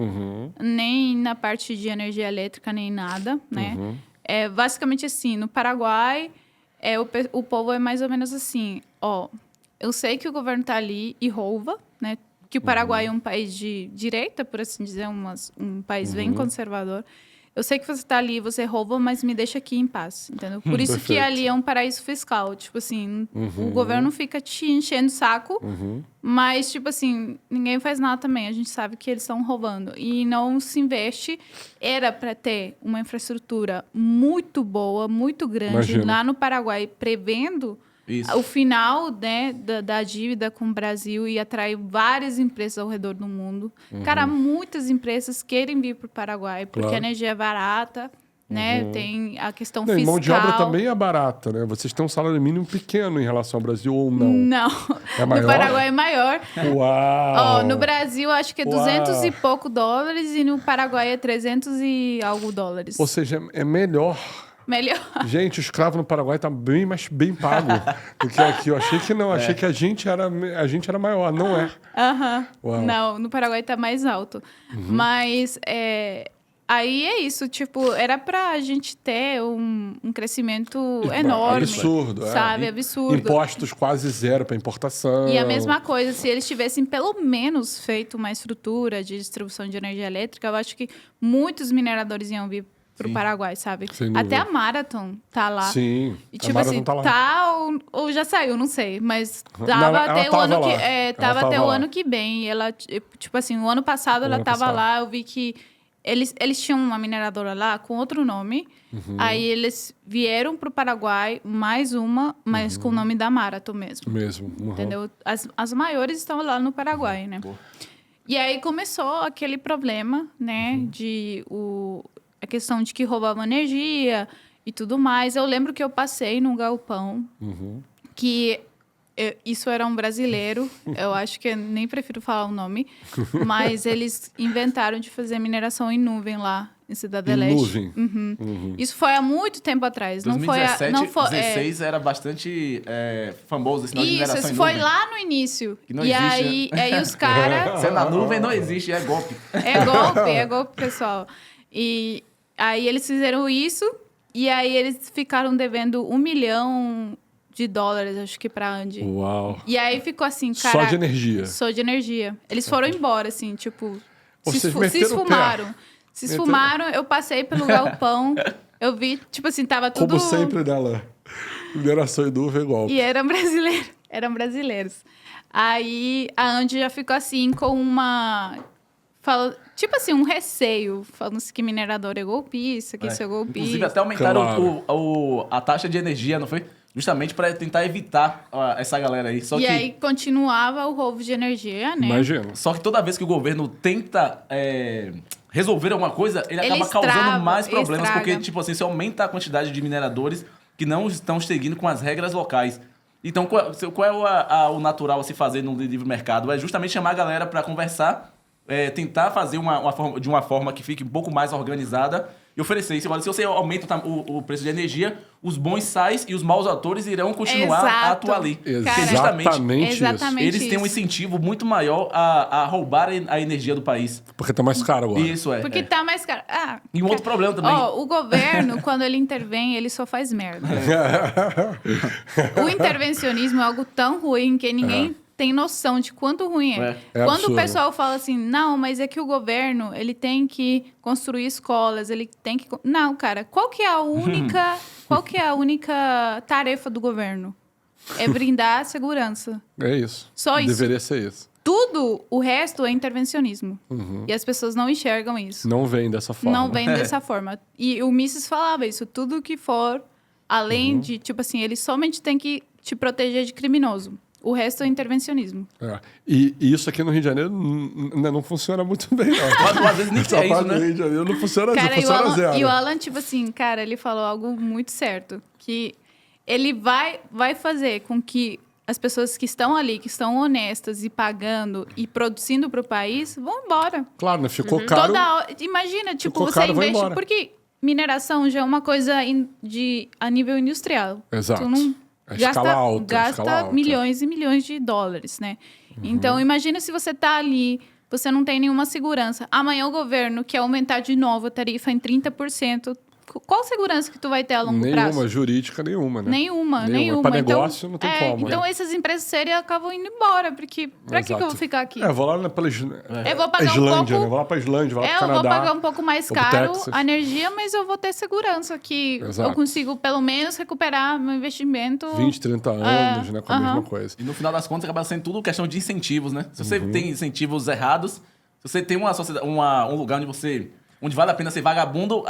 nem na parte de energia elétrica, nem nada, né? Basicamente assim, no Paraguai, o povo é mais ou menos assim, eu sei que o governo está ali e rouba, né? Que o Paraguai é um país de direita, por assim dizer, um país bem conservador. Eu sei que você está ali, você rouba, mas me deixa aqui em paz, entendeu? Por isso que ali é um paraíso fiscal. Tipo assim, o governo fica te enchendo o saco, mas, tipo assim, ninguém faz nada também. A gente sabe que eles estão roubando. E não se investe. Era para ter uma infraestrutura muito boa, muito grande, lá no Paraguai, prevendo o final, né, da dívida com o Brasil e atrair várias empresas ao redor do mundo. Cara, muitas empresas querem vir para o Paraguai, porque a energia é barata, né? Tem a questão fiscal. E mão de obra também é barata, né? Vocês têm um salário mínimo pequeno em relação ao Brasil ou não? Não. É maior? No Paraguai é maior. Uau! No Brasil, acho que é 200 e pouco dólares e no Paraguai é 300 e algo dólares. Ou seja, é melhor. Gente, o escravo no Paraguai tá bem pago do que aqui. Eu achei que não, achei que a gente era maior, não é? Não, no Paraguai tá mais alto. Mas aí é isso, tipo, era pra gente ter um crescimento enorme. Absurdo, sabe? Absurdo. Impostos quase zero para importação. E a mesma coisa, se eles tivessem pelo menos feito uma estrutura de distribuição de energia elétrica, eu acho que muitos mineradores iam vir pro Paraguai, sabe? Até a Marathon tá lá. Sim. E tipo assim, tá ou já saiu, não sei, mas tava até o ano que tava até o ano que vem. Ela, tipo assim, o ano passado ela tava lá, eu vi que eles tinham uma mineradora lá com outro nome. Aí eles vieram pro Paraguai, mais uma, mas com o nome da Marathon mesmo. Entendeu? As maiores estão lá no Paraguai, né? E aí começou aquele problema, né, a questão de que roubavam energia e tudo mais. Eu lembro que eu passei num galpão que isso era um brasileiro. Eu acho que eu nem prefiro falar o nome. Mas eles inventaram de fazer mineração em nuvem lá em Cidade do Leste. Isso foi há muito tempo atrás. 2017, 2016 era bastante famoso esse negócio de mineração em nuvem. Isso foi lá no início. Que não existe, aí os caras... Se na nuvem não existe, é golpe. É golpe, pessoal. E aí eles fizeram isso e aí eles ficaram devendo $1 milhão, acho que pra Andy. Uau. E aí ficou assim, cara... Só de energia. Só de energia. Eles foram embora, assim, tipo... Se esfumaram. Se esfumaram, eu passei pelo galpão, eu vi, tipo assim, tava tudo... Como sempre dela. Mineração em nuvem, golpe. E eram brasileiros. Aí a Andy já ficou assim, com uma... Tipo assim, um receio, falando que minerador é golpista, que isso é golpista. Inclusive, até aumentaram a taxa de energia, não foi? Justamente para tentar evitar essa galera aí. Aí continuava o roubo de energia, né? Imagina. Só que toda vez que o governo tenta resolver alguma coisa, ele acaba causando mais problemas. Porque, tipo assim, você aumenta a quantidade de mineradores que não estão seguindo com as regras locais. Então, qual é o natural a se fazer no livre mercado? É justamente chamar a galera para conversar, tentar fazer de uma forma que fique um pouco mais organizada e oferecer isso. Agora, se você aumenta o preço de energia, os bons sais e os maus atores irão continuar a atuar ali. Exatamente eles têm um incentivo muito maior a roubar a energia do país. Porque tá mais caro agora. Isso Porque tá mais caro. E um outro problema também. O governo, quando ele intervém, ele só faz merda. O intervencionismo é algo tão ruim que ninguém tem noção de quanto ruim é. Quando absurdo. O pessoal fala assim, não, mas é que o governo, ele tem que construir escolas, ele tem que... Não, cara, qual que é a única tarefa do governo? É brindar segurança. É isso. Só isso. Deveria ser isso. Tudo o resto é intervencionismo. E as pessoas não enxergam isso. Não vem dessa forma. Não vem dessa forma. E o Mises falava isso, tudo que for além de, tipo assim, ele somente tem que te proteger de criminoso. O resto é intervencionismo. E isso aqui no Rio de Janeiro não funciona muito bem, não. Às vezes nem é isso, né? No Rio de Janeiro não funciona, cara, funciona zero. E o Alan, tipo assim, cara, ele falou algo muito certo. Que ele vai fazer com que as pessoas que estão ali, que estão honestas e pagando e produzindo para o país, vão embora. Claro, né? Ficou caro. Imagina, tipo, você investe... Porque mineração já é uma coisa a nível industrial. Exato. Tu não... Gasta alta. milhões e milhões de dólares, né? Então, imagina se você tá ali, você não tem nenhuma segurança. Amanhã o governo quer aumentar de novo a tarifa em 30%. qual segurança que tu vai ter a longo prazo? Nenhuma, jurídica nenhuma, né? Nenhuma. Para negócio não tem como. Então essas empresas sérias acabam indo embora, porque pra que eu vou ficar aqui? Vou lá pela Eu vou pagar Islândia, um pouco... né? Vou lá pra Islândia, vou lá pro Canadá. Eu vou pagar um pouco mais caro Texas. a energia, mas eu vou ter segurança que eu consigo pelo menos recuperar meu investimento. 20, 30 anos, né? Com a mesma coisa. E no final das contas acaba sendo tudo questão de incentivos, né? Se você tem incentivos errados, se você tem uma sociedade, um lugar onde vale a pena ser vagabundo,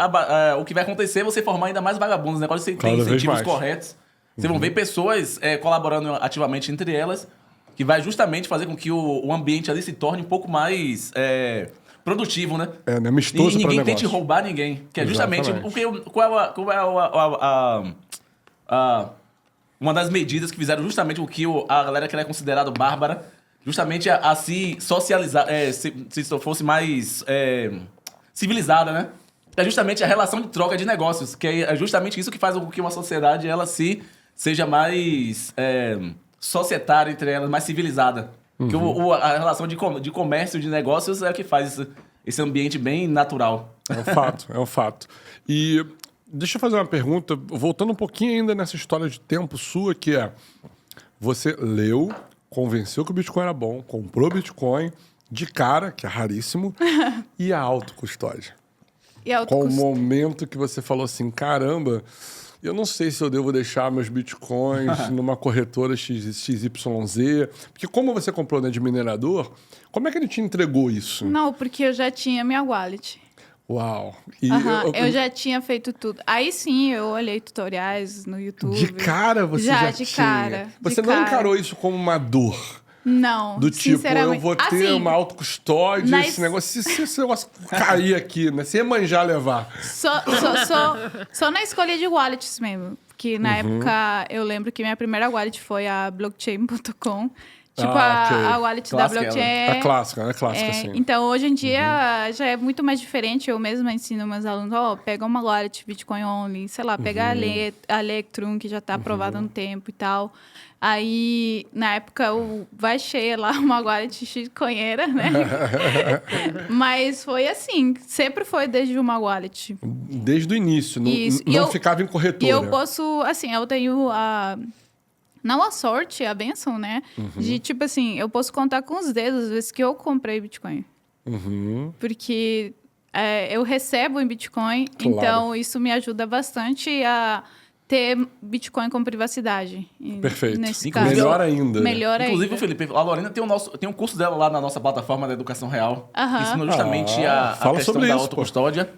o que vai acontecer é você formar ainda mais vagabundos, né? Quando você tem incentivos corretos, vocês vão ver pessoas colaborando ativamente entre elas, que vai justamente fazer com que o ambiente ali se torne um pouco mais produtivo, né? Né? Amistoso. E ninguém tente roubar ninguém. Que é justamente uma das medidas que fizeram justamente o que a galera que era considerado bárbara, justamente a se socializar, se fosse mais civilizada, né? É justamente a relação de troca de negócios, que é justamente isso que faz com que uma sociedade seja mais societária entre elas, mais civilizada. Porque a relação de comércio, de negócios é o que faz esse ambiente bem natural. É um fato. E deixa eu fazer uma pergunta, voltando um pouquinho ainda nessa história de tempo sua, que você leu, convenceu que o Bitcoin era bom, comprou Bitcoin de cara, que é raríssimo, e a autocustódia. Qual o momento que você falou assim, caramba, eu não sei se eu devo deixar meus Bitcoins numa corretora XYZ, porque como você comprou, né, de minerador, como é que ele te entregou isso? Não, porque eu já tinha minha wallet. Uau! Eu já tinha feito tudo. Aí sim, eu olhei tutoriais no YouTube. De cara você já de tinha? Cara. Você não encarou isso como uma dor? Não, do tipo, eu vou ter assim, uma autocustódia, esse negócio, se esse negócio cair aqui, né? Se Iemanjá levar. Só na escolha de wallets mesmo. Que na época, eu lembro que minha primeira wallet foi a blockchain.com. Tipo, a wallet da blockchain. É clássica, sim. Então, hoje em dia, já é muito mais diferente. Eu mesma ensino meus alunos, pega uma wallet Bitcoin only, sei lá, pega a Electrum, que já está aprovada há um tempo e tal. Aí, na época, eu baixei lá uma wallet bitcoinheira, né? Mas foi assim, sempre foi desde uma wallet. Desde o início, não ficava em corretora. E eu posso, assim, eu tenho não a sorte, a bênção, né? De, tipo assim, eu posso contar com os dedos as vezes que eu comprei Bitcoin. Porque eu recebo em Bitcoin, claro. Então isso me ajuda bastante a ter Bitcoin com privacidade. Perfeito. Nesse caso. Melhor ainda. Inclusive, Felipe, a Lorena tem um curso dela lá na nossa plataforma da Educação Real, que ensina justamente a questão da autocustódia.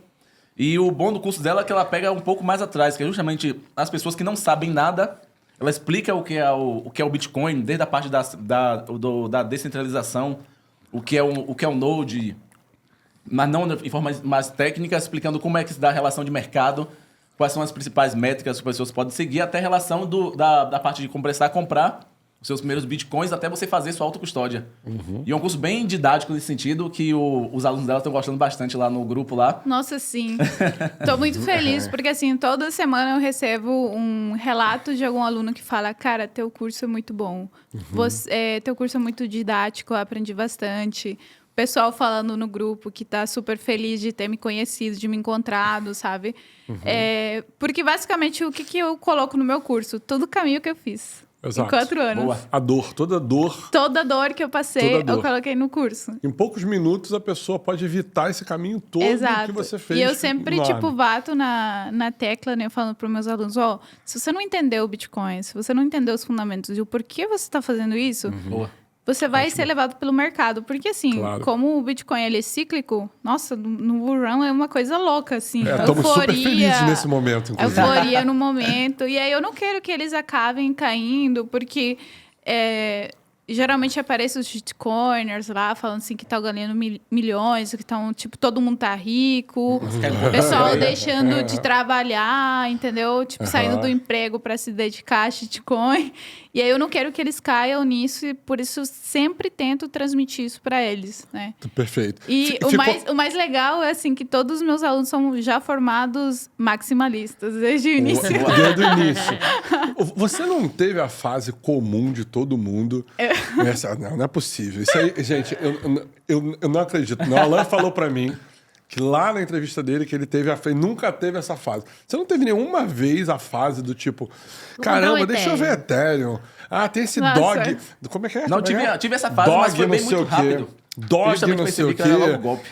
E o bom do curso dela é que ela pega um pouco mais atrás, que é justamente as pessoas que não sabem nada, ela explica o que é o Bitcoin, desde a parte da descentralização, o que é um Node, mas não de forma mais técnica, explicando como é que se dá a relação de mercado, quais são as principais métricas que as pessoas podem seguir, até a relação da parte de começar a comprar os seus primeiros Bitcoins, até você fazer sua autocustódia. E é um curso bem didático nesse sentido, que os alunos dela estão gostando bastante lá no grupo lá. Nossa, sim. Tô muito feliz, porque assim, toda semana eu recebo um relato de algum aluno que fala, cara, teu curso é muito bom. Teu curso é muito didático, eu aprendi bastante. O pessoal falando no grupo que tá super feliz de ter me conhecido, de me encontrado, sabe? Porque basicamente o que eu coloco no meu curso? Todo o caminho que eu fiz. Exato. Em 4 anos. Boa. Toda dor. Toda dor que eu passei, eu coloquei no curso. Em poucos minutos, a pessoa pode evitar esse caminho todo que você fez. E eu sempre, bato na tecla, né? Falando para os meus alunos, se você não entendeu o Bitcoin, se você não entendeu os fundamentos e o porquê você está fazendo isso, você vai ser levado pelo mercado. Porque, assim, como o Bitcoin ele é cíclico, nossa, no bull run é uma coisa louca, assim. Estamos super felizes nesse momento, inclusive. Euforia no momento. E aí eu não quero que eles acabem caindo, porque geralmente aparecem os shitcoiners lá, falando assim que estão ganhando milhões, que estão, tipo, todo mundo tá rico. O pessoal deixando de trabalhar, entendeu? Tipo, saindo do emprego para se dedicar a shitcoin. E aí eu não quero que eles caiam nisso, e por isso eu sempre tento transmitir isso para eles, né? Perfeito. E o mais legal é, assim, que todos os meus alunos são já formados maximalistas desde o início. Desde o início. Você não teve a fase comum de todo mundo? Não é possível. Isso aí, gente, eu não acredito. O Alan falou para mim que lá na entrevista dele, que ele teve nunca teve essa fase. Você não teve nenhuma vez a fase do tipo, caramba, deixa eu ver Ethereum. Ah, tem esse dog. Como é que é? Não, tive essa fase, mas foi bem muito rápido. Dodge, não sei o quê.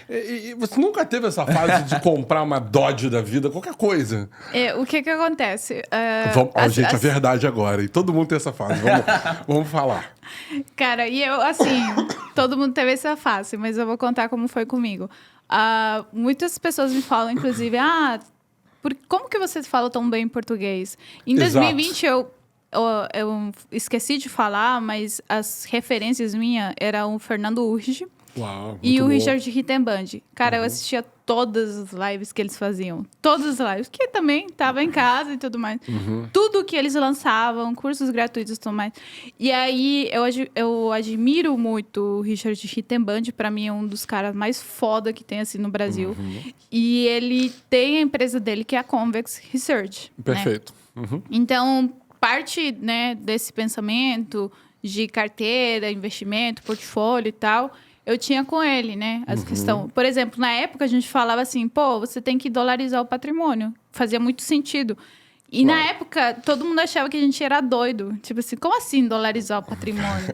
E você nunca teve essa fase de comprar uma Dodge da vida, qualquer coisa. O que acontece? Gente, a verdade agora. E todo mundo tem essa fase. Vamos falar. Cara, e eu, assim, todo mundo teve essa fase, mas eu vou contar como foi comigo. Muitas pessoas me falam, inclusive, como que você fala tão bem português? Em 2020, eu esqueci de falar, mas as referências minhas eram o Fernando Urge e o Richard Rittenband. Cara, eu assistia todas as lives que eles faziam. Todas as lives, que também estava em casa e tudo mais. Tudo que eles lançavam, cursos gratuitos e tudo mais. E aí, eu admiro muito o Richard Rittenband. Para mim, é um dos caras mais foda que tem, assim, no Brasil. E ele tem a empresa dele, que é a Convex Research. Perfeito. Né? Então, parte, né, desse pensamento de carteira, investimento, portfólio e tal, eu tinha com ele, né? As questões. Por exemplo, na época a gente falava assim, você tem que dolarizar o patrimônio. Fazia muito sentido. E na época, todo mundo achava que a gente era doido. Tipo assim, como assim dolarizar o patrimônio?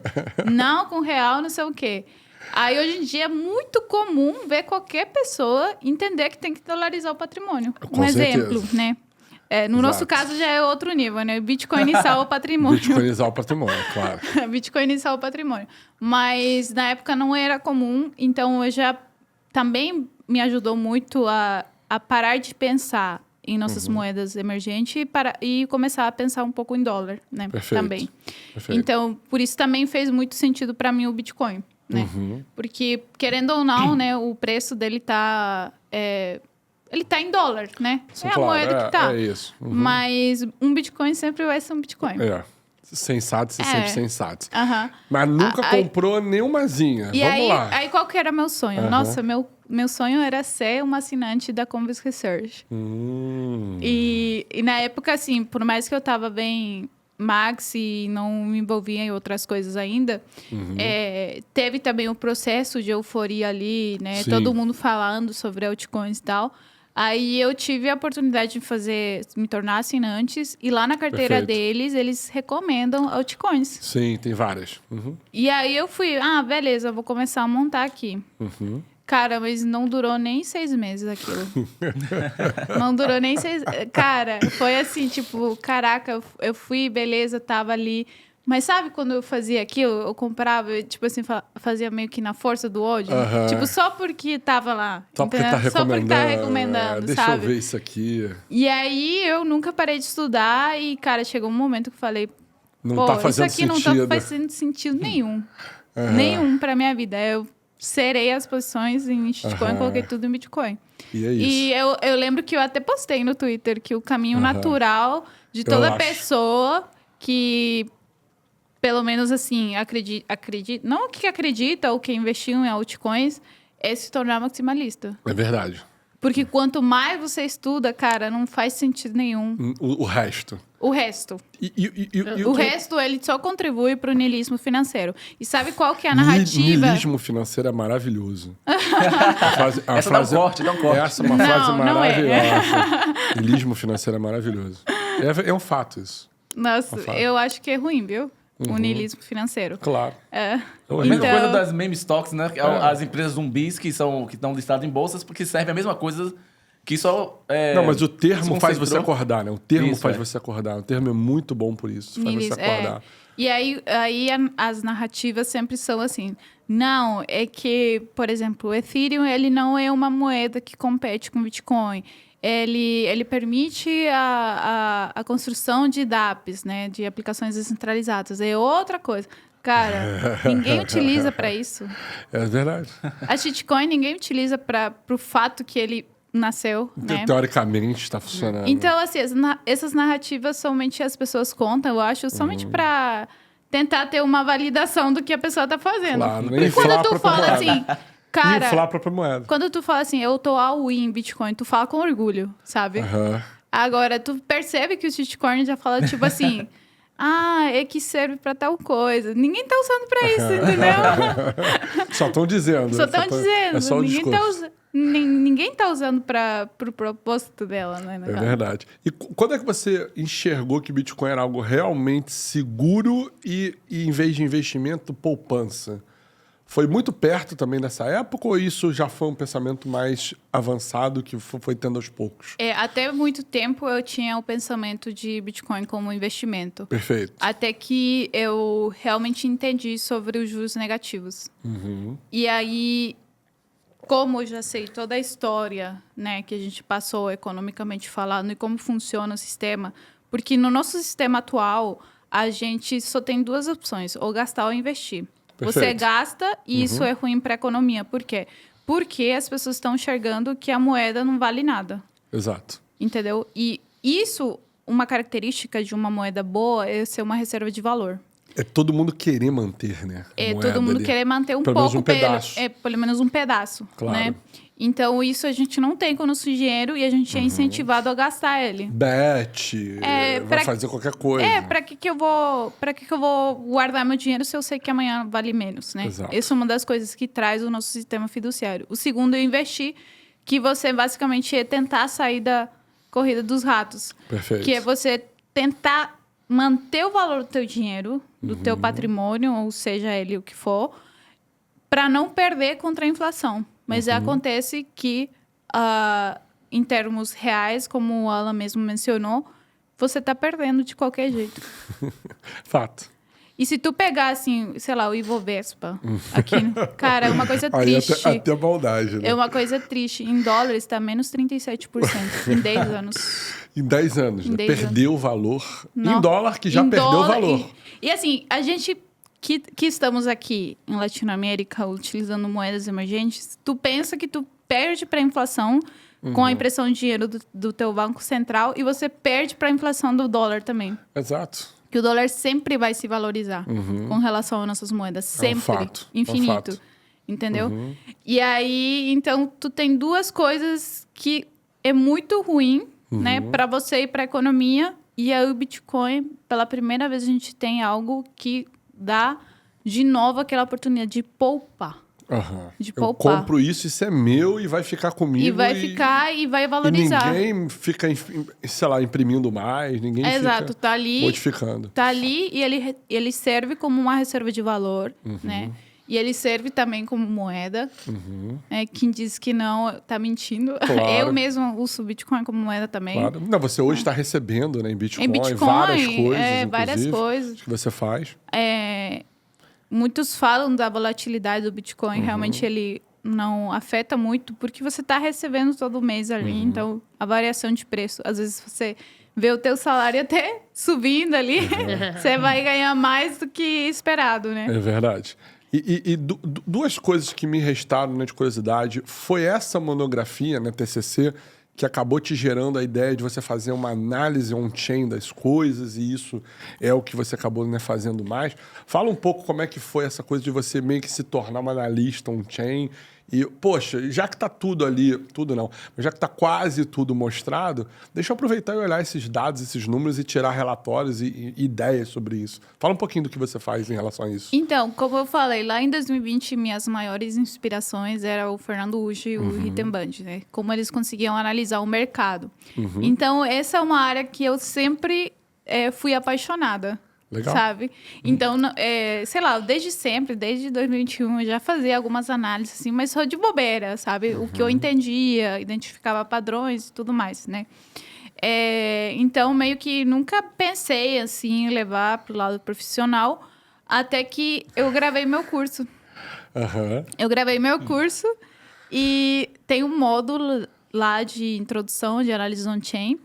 Não, com real, não sei o quê. Aí, hoje em dia, é muito comum ver qualquer pessoa entender que tem que dolarizar o patrimônio. Com exemplo, né? No nosso caso, já é outro nível, né? Bitcoinizar o patrimônio. Bitcoinizar o patrimônio, claro. Bitcoinizar o patrimônio. Mas, na época, não era comum. Então, eu já também me ajudou muito a parar de pensar em nossas moedas emergentes e começar a pensar um pouco em dólar, né? Perfeito. Também. Perfeito. Então, por isso também fez muito sentido para mim o Bitcoin, né? Porque, querendo ou não, né? O preço dele tá... ele tá em dólar, né? Claro, a moeda que tá. É isso. Mas um Bitcoin sempre vai ser um Bitcoin. Sensato, você sempre sensato. Uhum. Mas nunca comprou nenhumazinha. E Vamos lá. Aí, qual que era meu sonho? Nossa, meu sonho era ser uma assinante da Convex Research. E na época, assim, por mais que eu tava bem max e não me envolvia em outras coisas ainda, teve também o processo de euforia ali, né? Sim. Todo mundo falando sobre altcoins e tal. Aí eu tive a oportunidade de me tornar assinantes, e lá na carteira deles, eles recomendam altcoins. Sim, tem várias. E aí eu fui, beleza, vou começar a montar aqui. Cara, mas não durou nem 6 meses aquilo. Não durou nem 6... Cara, foi assim, tipo, caraca, eu fui, beleza, tava ali... Mas sabe quando eu fazia aquilo? Eu comprava, tipo assim, fazia meio que na força do ódio. Tipo, só porque tava lá. Só porque tá recomendando. Só porque tá recomendando, deixa sabe? eu ver isso aqui. E aí, eu nunca parei de estudar e, cara, chegou um momento que eu falei... Não tá fazendo isso aqui sentido. não tá fazendo sentido nenhum. Nenhum pra minha vida. Eu serei as posições em Bitcoin, coloquei tudo em Bitcoin. E é isso. E eu lembro que eu até postei no Twitter que o caminho natural de toda pessoa que... Pelo menos, assim, acredita... Não que acredita ou que investiu em altcoins, é se tornar maximalista. É verdade. Porque quanto mais você estuda, cara, não faz sentido nenhum. O resto. O resto. O resto, ele só contribui para o niilismo financeiro. E sabe qual que é a narrativa? Niilismo financeiro é maravilhoso. Essa dá um corte. Essa é uma frase maravilhosa. Niilismo financeiro é maravilhoso. É um fato isso. Nossa, eu acho que é ruim, viu? O niilismo financeiro. Claro. A mesma coisa das meme stocks, né? As empresas zumbis que estão listadas em bolsas, porque serve a mesma coisa que só... Não, mas o termo faz você acordar, né? O termo faz você acordar. O termo é muito bom por isso. Faz você acordar. E aí as narrativas sempre são assim. Não, é que, por exemplo, o Ethereum, ele não é uma moeda que compete com o Bitcoin. Ele permite a construção de dApps, né? De aplicações descentralizadas. É outra coisa. Cara, ninguém utiliza para isso. É verdade. A shitcoin ninguém utiliza para o fato que ele nasceu, né? Teoricamente está funcionando. Então, assim, essas narrativas somente as pessoas contam, eu acho, somente para tentar ter uma validação do que a pessoa está fazendo. Claro, e quando tu fala assim... Cara, inflar a própria moeda. Quando tu fala assim, eu tô all-in em Bitcoin, tu fala com orgulho, sabe? Agora, tu percebe que o shitcoin já fala, tipo assim... é que serve pra tal coisa. Ninguém tá usando pra isso, entendeu? Só estão dizendo. Só estão dizendo. É só o discurso. ninguém tá usando pro propósito dela, né? É verdade. E quando é que você enxergou que Bitcoin era algo realmente seguro e em vez de investimento, poupança? Foi muito perto também dessa época ou isso já foi um pensamento mais avançado que foi tendo aos poucos? Até muito tempo eu tinha o pensamento de Bitcoin como investimento. Perfeito. Até que eu realmente entendi sobre os juros negativos. E aí, como eu já sei toda a história, né, que a gente passou economicamente falando e como funciona o sistema, porque no nosso sistema atual, a gente só tem duas opções, ou gastar ou investir. Perfeito. Você gasta e isso é ruim para a economia. Por quê? Porque as pessoas estão enxergando que a moeda não vale nada. Exato. Entendeu? E isso, uma característica de uma moeda boa é ser uma reserva de valor. É todo mundo querer manter, né? Todo mundo querer manter pelo menos um pedaço. Pelo menos um pedaço, Claro. né? Então, isso a gente não tem com o nosso dinheiro e a gente é incentivado a gastar ele. Bet, vai fazer qualquer coisa. Pra que eu vou guardar meu dinheiro se eu sei que amanhã vale menos, né? Exato. Essa é uma das coisas que traz o nosso sistema fiduciário. O segundo é investir, que você basicamente é tentar sair da corrida dos ratos. Perfeito. Que é você tentar manter o valor do teu dinheiro, do teu patrimônio, ou seja ele o que for, para não perder contra a inflação. Mas acontece que, em termos reais, como o Alan mesmo mencionou, você está perdendo de qualquer jeito. Fato. E se tu pegar, assim, sei lá, o Ibovespa, aqui, cara, é uma coisa triste. Aí até maldade, né? É uma coisa triste. Em dólares, está menos 37% em 10 anos. Em 10 anos, né? 10 Perdeu o valor. Não. Em dólar, que já Em perdeu o dólar, valor. E assim, a gente que estamos aqui em Latinoamérica utilizando moedas emergentes, tu pensa que tu perde para a inflação com a impressão de dinheiro do teu banco central e você perde para a inflação do dólar também. Exato. Que o dólar sempre vai se valorizar com relação às nossas moedas. Sempre. fato. Infinito. É um fato. Entendeu? E aí, então, tu tem duas coisas que é muito ruim, né, para você e para a economia. E aí o Bitcoin, pela primeira vez, a gente tem algo que dá de novo aquela oportunidade de poupar. De poupar. Eu compro isso é meu e vai ficar comigo. E vai ficar e vai valorizar. E ninguém fica, sei lá, imprimindo mais, ninguém Exato, fica tá ali, modificando. Tá ali e ele serve como uma reserva de valor, né? E ele serve também como moeda. Quem diz que não tá mentindo. Claro. Eu mesmo uso Bitcoin como moeda também. Claro. Não, você hoje está recebendo, né, em Bitcoin, Bitcoin, várias coisas, várias coisas. que você faz. Muitos falam da volatilidade do Bitcoin. Realmente ele não afeta muito, porque você está recebendo todo mês ali. Então, a variação de preço, às vezes você vê o teu salário até subindo ali, você vai ganhar mais do que esperado, né? É verdade. E duas coisas que me restaram, né, de curiosidade. Foi essa monografia, né, TCC, que acabou te gerando a ideia de você fazer uma análise on-chain das coisas, e isso é o que você acabou, né, fazendo mais. Fala um pouco como é que foi essa coisa de você meio que se tornar uma analista on-chain. E, poxa, já que tá tudo ali, tudo não, mas já que tá quase tudo mostrado, deixa eu aproveitar e olhar esses dados, esses números e tirar relatórios e ideias sobre isso. Fala um pouquinho do que você faz em relação a isso. Então, como eu falei, lá em 2020, minhas maiores inspirações eram o Fernando Uchi e o Ritten Band, né? Como eles conseguiam analisar o mercado. Então, essa é uma área que eu sempre fui apaixonada. Legal. Sabe? Então, sei lá, desde sempre, desde 2021, eu já fazia algumas análises, assim, mas só de bobeira, sabe? O que eu entendia, identificava padrões e tudo mais, né? Então, meio que nunca pensei, assim, em levar para o lado profissional, até que eu gravei meu curso. Eu gravei meu curso e tem um módulo lá de introdução de análise on-chain.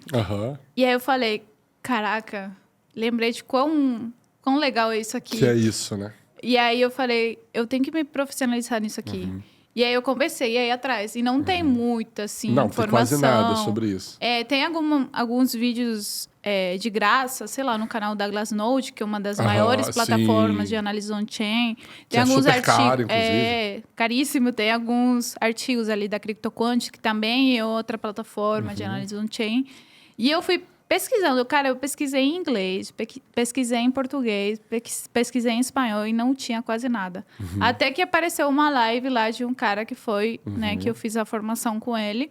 E aí eu falei, caraca... Lembrei de quão legal é isso aqui. Que é isso, né? E aí eu falei, eu tenho que me profissionalizar nisso aqui. E aí eu comecei a ir atrás. E não tem muita, assim, informação. Não, tem quase nada sobre isso. Tem alguns vídeos de graça, sei lá, no canal da Glassnode, que é uma das maiores plataformas de análise on-chain. Tem alguns super artigos. caro, inclusive. Caríssimo. Tem alguns artigos ali da CryptoQuant, que também é outra plataforma de análise on-chain. E eu fui pesquisando. Cara, eu pesquisei em inglês, pesquisei em português, pesquisei em espanhol e não tinha quase nada. Até que apareceu uma live lá de um cara que foi, né, que eu fiz a formação com ele.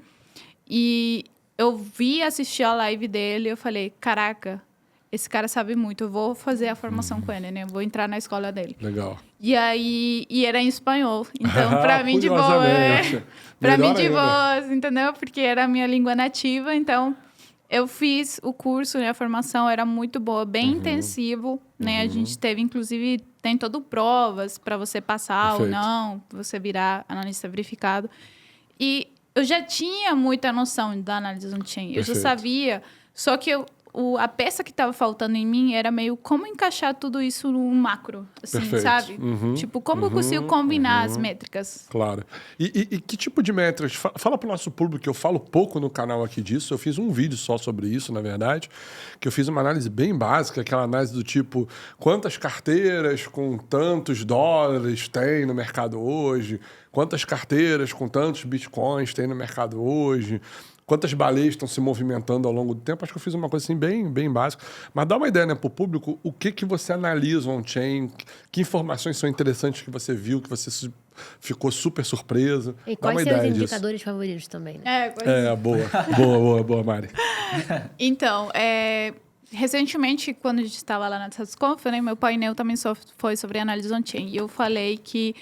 E eu assistir a live dele e eu falei, caraca, esse cara sabe muito, eu vou fazer a formação com ele, né? Eu vou entrar na escola dele. Legal. E aí, era em espanhol. Então, pra mim, de boa. Pra mim, de boa, entendeu? Porque era a minha língua nativa. Então, eu fiz o curso, né? A formação era muito boa, bem intensivo, né? A gente teve, inclusive, tem todo provas para você passar ou não, você virar analista verificado. E eu já tinha muita noção da análise on-chain. Eu já sabia, só que a peça que estava faltando em mim era meio como encaixar tudo isso no macro, assim, sabe? Tipo, como eu consigo combinar as métricas? Claro. E que tipo de métricas? Fala para o nosso público, que eu falo pouco no canal aqui disso. Eu fiz um vídeo só sobre isso, na verdade, que eu fiz uma análise bem básica, aquela análise do tipo, quantas carteiras com tantos dólares tem no mercado hoje? Quantas carteiras com tantos bitcoins tem no mercado hoje? Quantas baleias estão se movimentando ao longo do tempo? Acho que eu fiz uma coisa assim bem básica. Mas dá uma ideia, né, para o público, o que você analisa on-chain, que informações são interessantes que você viu, que você ficou super surpresa. E quais são os indicadores favoritos também, né? Boa, Mari. Então, recentemente, quando a gente estava lá na SatsConf, né, meu painel também foi sobre análise on-chain. E eu falei que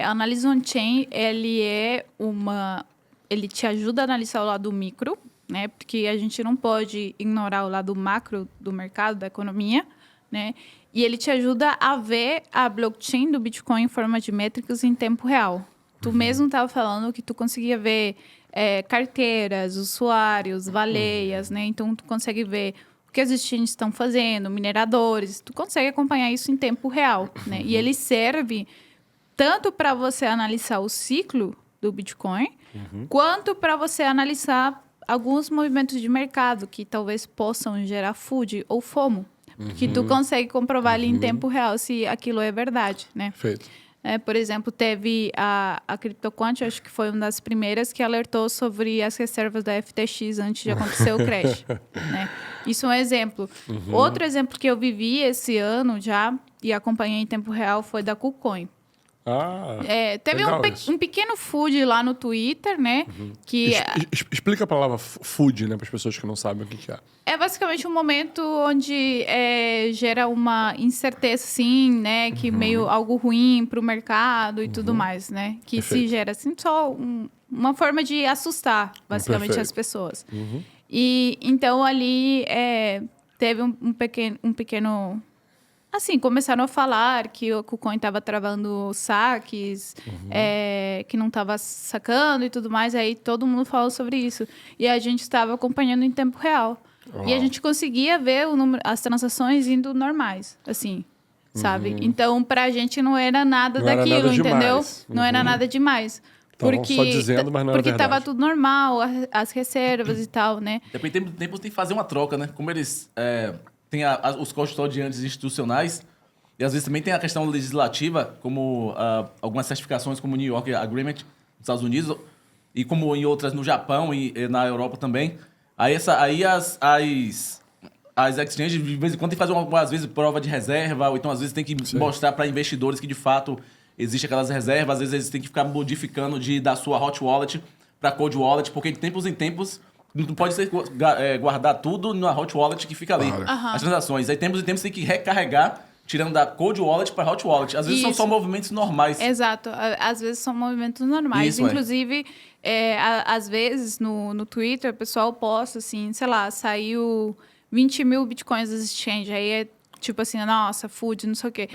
a análise on-chain, ele te ajuda a analisar o lado micro, né? Porque a gente não pode ignorar o lado macro do mercado, da economia, né? E ele te ajuda a ver a blockchain do Bitcoin em forma de métricas em tempo real. Tu mesmo estava falando que tu conseguia ver carteiras, usuários, baleias, né? Então, tu consegue ver o que as exchanges estão fazendo, mineradores. Tu consegue acompanhar isso em tempo real, né? E ele serve tanto para você analisar o ciclo do Bitcoin, quanto para você analisar alguns movimentos de mercado que talvez possam gerar FUD ou FOMO, que tu consegue comprovar ali em tempo real se aquilo é verdade, né? Perfeito. Por exemplo, teve a CryptoQuant, acho que foi uma das primeiras que alertou sobre as reservas da FTX antes de acontecer o crash, né? Isso é um exemplo. Outro exemplo que eu vivi esse ano já e acompanhei em tempo real foi da KuCoin. Teve um pequeno FUD lá no Twitter, né? Que explica a palavra FUD, né? Para as pessoas que não sabem o que é. É basicamente um momento onde gera uma incerteza, sim, né? Que meio algo ruim para o mercado e tudo mais, né? Que se gera, assim, só uma forma de assustar, basicamente, as pessoas. E então ali teve um pequeno assim, começaram a falar que o KuCoin estava travando saques, que não estava sacando e tudo mais. Aí todo mundo falou sobre isso. E a gente estava acompanhando em tempo real. E a gente conseguia ver as transações indo normais, assim, sabe? Então, pra gente não era nada daquilo, entendeu? Não era nada demais. Porque só dizendo, mas não porque estava tudo normal, as reservas e tal, né? Depois tem que fazer uma troca, né? Como eles... tem os custodiantes institucionais e às vezes também tem a questão legislativa, como algumas certificações como o New York Agreement nos Estados Unidos e como em outras no Japão e na Europa também. Aí as exchanges de vez em quando tem que fazer às vezes prova de reserva, ou então às vezes tem que mostrar para investidores que de fato existe aquelas reservas, às vezes eles têm que ficar modificando da sua hot wallet para cold wallet, porque de tempos em tempos não pode ser guardar tudo na hot wallet que fica ali, as transações. Aí tempos em tempos tem que recarregar, tirando da cold wallet para hot wallet. Às vezes são só movimentos normais. Exato, às vezes são movimentos normais. Isso, inclusive, às vezes no Twitter o pessoal posta assim, sei lá, saiu 20 mil bitcoins das exchanges, aí é tipo assim, nossa, FUD, não sei o quê.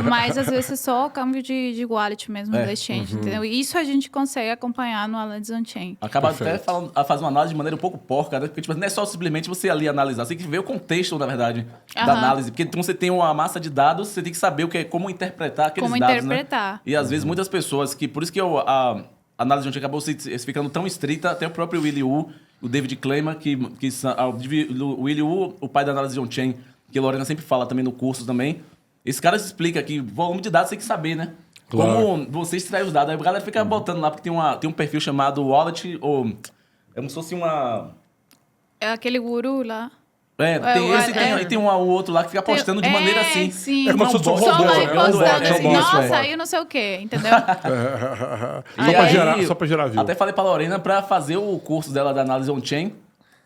Mas às vezes é só o câmbio de wallet mesmo da exchange, entendeu? E isso a gente consegue acompanhar no Analyze On-Chain. Acaba até fazer uma análise de maneira um pouco porca, né? Porque tipo, não é só simplesmente você ali analisar, você tem que ver o contexto, na verdade, da análise. Porque então você tem uma massa de dados, você tem que saber como interpretar aqueles dados, né? E às vezes muitas pessoas, por isso que a análise on-chain acabou ficando tão estrita, até o próprio Willy Woo, o David Claymore, o Willy Woo, o pai da análise on-chain, que a Lorena sempre fala também no curso também. Esse cara explica que volume de dados você tem que saber, né? Claro. Como você extrai os dados. Aí a galera fica botando lá, porque tem um perfil chamado Wallet, ou... É como se fosse uma... É aquele guru lá. Tem um ao outro lá que fica postando de maneira assim. Sim. É como se fosse um Só robô, vai né? postando assim, Nossa, nossa, aí não sei o quê, entendeu? Só pra gerar view. Até falei pra Lorena pra fazer o curso dela da análise on-chain.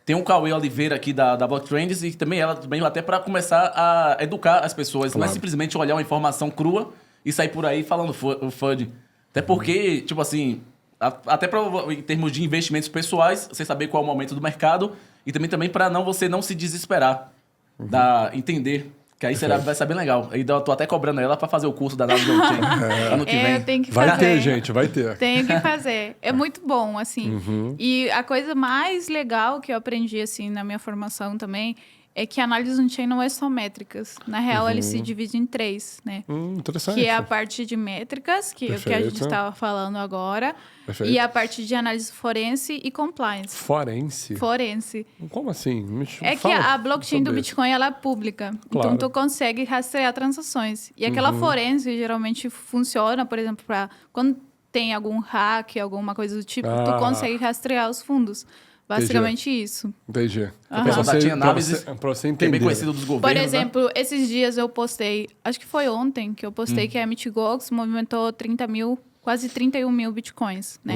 Tem um Cauê Oliveira aqui da Block Trends e também ela até pra começar a educar as pessoas. Não é simplesmente olhar uma informação crua e sair por aí falando o FUD. Até porque, tipo assim, até em termos de investimentos pessoais, você saber qual é o momento do mercado e também para você não se desesperar, entender. Que aí vai ser bem legal. Aí eu tô até cobrando ela pra fazer o curso da análise on-chain ano que vem. Tem que vai fazer. ter, gente, vai ter. Tem que fazer. É muito bom, assim. E a coisa mais legal que eu aprendi, assim, na minha formação também, é que a análise on-chain não é só métricas. Na real, ele se divide em 3, né? Interessante. Que é a parte de métricas, que é o que a gente estava falando agora. Perfeito. E a parte de análise forense e compliance. Forense? Forense. Como assim? Que a blockchain do Bitcoin, ela é pública. Claro. Então, tu consegue rastrear transações. E aquela forense geralmente funciona, por exemplo, para quando tem algum hack, alguma coisa do tipo, tu consegue rastrear os fundos. Basicamente isso. Entendi. Pra você entender. Que é bem conhecido dos governos. Por exemplo, esses dias eu postei, acho que foi ontem que eu postei que a MTGOX movimentou 30 mil, quase 31 mil bitcoins, né?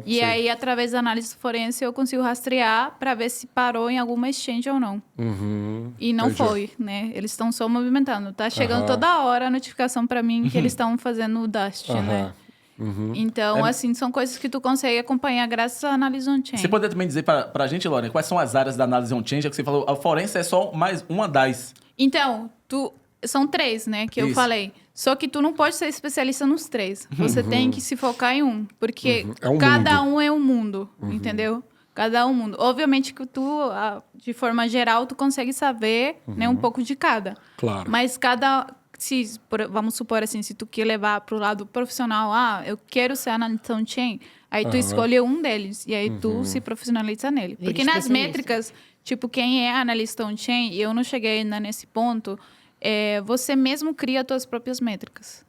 E aí, através da análise forense, eu consigo rastrear para ver se parou em alguma exchange ou não. E não foi, né? Eles estão só movimentando. Tá chegando toda hora a notificação para mim que eles estão fazendo o dust, né? Então, assim, são coisas que tu consegue acompanhar graças à análise on-chain. Você poderia também dizer pra gente, Lorena, quais são as áreas da análise on-chain? Já que você falou, a forense é só mais uma das. Então, são 3, né, que eu falei. Só que tu não pode ser especialista nos 3. Você tem que se focar em um. Porque cada um é um mundo, entendeu? Cada um mundo. Obviamente que tu, de forma geral, tu consegue saber né, um pouco de cada. Claro. Mas vamos supor assim, se tu quer levar para o lado profissional, eu quero ser analista on-chain, aí tu escolhe um deles e aí tu se profissionaliza nele. Porque nas métricas, tipo, quem é analista on-chain, e eu não cheguei ainda nesse ponto, você mesmo cria as tuas próprias métricas.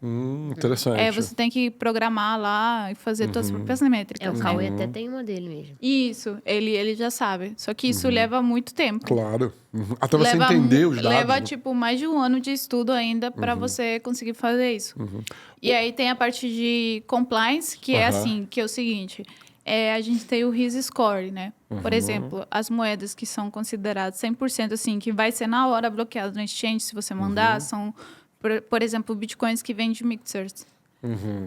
Interessante. Você tem que programar lá e fazer tuas próprias métricas. O Cauê até tem uma dele mesmo. Isso, ele já sabe. Só que isso leva muito tempo. Claro. Até você entender os dados. Leva, tipo, mais de um ano de estudo ainda para você conseguir fazer isso. E aí tem a parte de compliance, que é assim, que é o seguinte... a gente tem o RIS Score, né? Por exemplo, as moedas que são consideradas 100% assim, que vai ser na hora bloqueado no exchange, se você mandar, são, por exemplo, bitcoins que vêm de mixers,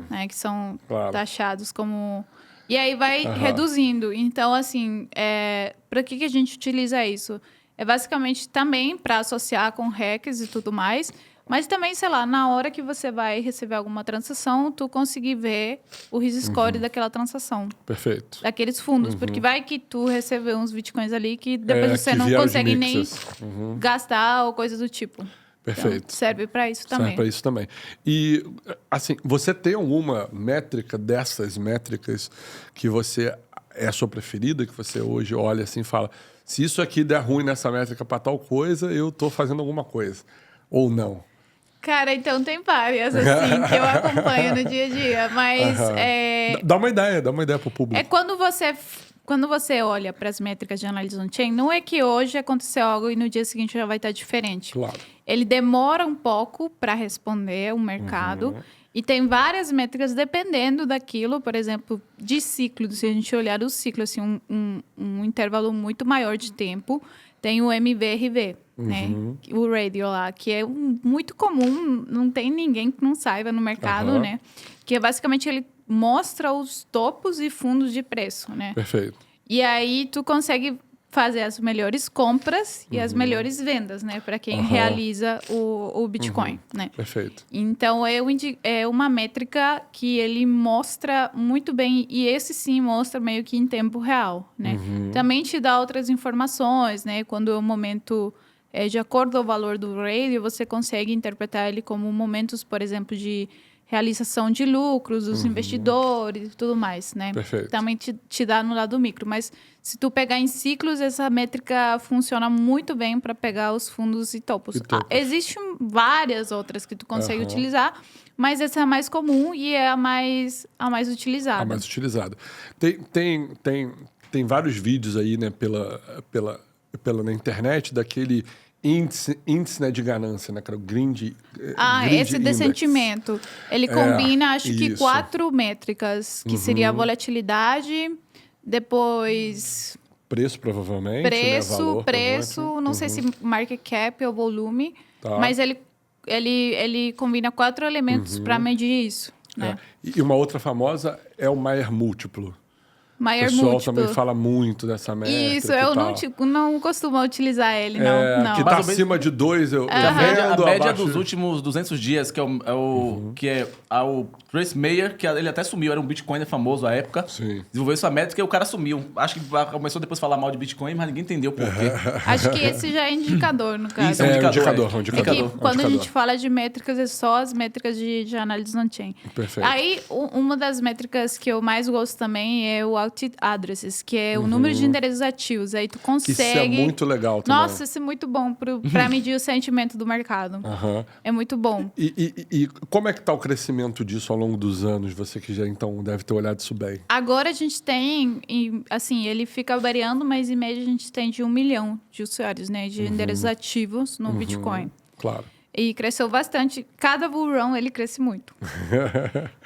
né? Que são taxados como... E aí vai reduzindo. Então, assim, para que a gente utiliza isso? É basicamente também para associar com hacks e tudo mais, mas também, sei lá, na hora que você vai receber alguma transação, tu conseguir ver o RIS Score daquela transação. Perfeito. Daqueles fundos. Porque vai que tu recebeu uns bitcoins ali que depois você não consegue nem gastar ou coisa do tipo. Perfeito. Então, serve para isso também. Serve para isso também. E, assim, você tem alguma métrica dessas métricas que você é a sua preferida, que você hoje olha assim e fala, se isso aqui der ruim nessa métrica para tal coisa, eu tô fazendo alguma coisa. Ou não? Cara, então tem várias, assim, que eu acompanho no dia a dia, mas... Dá uma ideia pro público. Quando você olha para as métricas de análise on-chain, não é que hoje aconteceu algo e no dia seguinte já vai estar diferente. Claro. Ele demora um pouco para responder o mercado e tem várias métricas dependendo daquilo, por exemplo, de ciclo. Se a gente olhar o ciclo, assim, um intervalo muito maior de tempo, tem o MVRV, né? O radio lá, que é muito comum, não tem ninguém que não saiba no mercado, né? Que é basicamente ele mostra os topos e fundos de preço, né? Perfeito. E aí tu consegue fazer as melhores compras e as melhores vendas, né? Para quem realiza o Bitcoin, né? Perfeito. Então, é uma métrica que ele mostra muito bem, e esse sim mostra meio que em tempo real, né? Também te dá outras informações, né? Quando o momento de acordo ao valor do radio, você consegue interpretar ele como momentos, por exemplo, de realização de lucros dos investidores e tudo mais, né? Perfeito. Também te dá no lado micro. Mas se tu pegar em ciclos, essa métrica funciona muito bem para pegar os fundos e topos. Existem várias outras que tu consegue utilizar, mas essa é a mais comum e é a mais utilizada. A mais utilizada. Tem vários vídeos aí, né, na internet daquele índice né, de ganância, né? Que era o Greed Esse de Index. sentimento. Ele combina, acho que, isso. 4 métricas, que seria a volatilidade, depois Preço, provavelmente, né? Valor, provavelmente. não sei se market cap ou volume, Tá. mas ele combina 4 elementos para medir isso, né? E uma outra famosa é o Maier múltiplo. O Maier pessoal múltiplo. também fala muito dessa métrica. Isso, e eu tal. não costumo utilizar ele, não. Que Mais tá ou menos- acima de 2, eu A média abaixo... dos últimos 200 dias, que é o Trace Mayer, que ele até sumiu, era um Bitcoiner famoso à época. Sim. Desenvolveu essa métrica e o cara sumiu. Acho que começou depois a falar mal de Bitcoin, mas ninguém entendeu por quê. Acho que esse já é indicador, no caso. Isso, é um indicador. um É que indicador. quando a gente fala de métricas, é só as métricas de análise on-chain. Perfeito. Aí, uma das métricas que eu mais gosto também é o Alt Addresses, que é o número de endereços ativos. Aí tu consegue... Isso é muito legal também. Nossa, isso é muito bom para medir o sentimento do mercado. Aham. É muito bom. E como é que tá o crescimento disso ao longo dos anos? Você que já, então, deve ter olhado isso bem. Agora a gente tem, assim, ele fica variando, mas em média a gente tem de 1 milhão de usuários, né? De endereços ativos no Bitcoin. Claro. E cresceu bastante. Cada bull run ele cresce muito.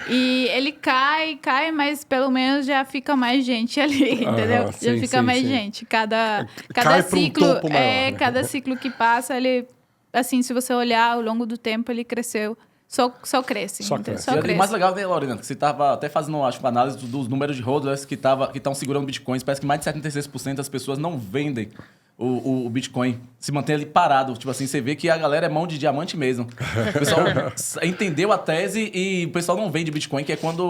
E ele cai, mas pelo menos já fica mais gente ali, entendeu? Sim, Já fica sim, mais sim. gente. Cada Cai pra um ciclo, topo maior, né? cada ciclo que passa, ele, assim, se você olhar ao longo do tempo, ele cresceu. Só cresce. Só entendeu? cresce. Só E o cresce. mais legal, né, Lorena, que você estava até fazendo, acho, uma análise dos números de hodlers que estão segurando bitcoins. Parece que mais de 76% das pessoas não vendem o Bitcoin. Se mantém ali parado. Tipo assim, você vê que a galera é mão de diamante mesmo. O pessoal entendeu a tese e o pessoal não vende Bitcoin, que é quando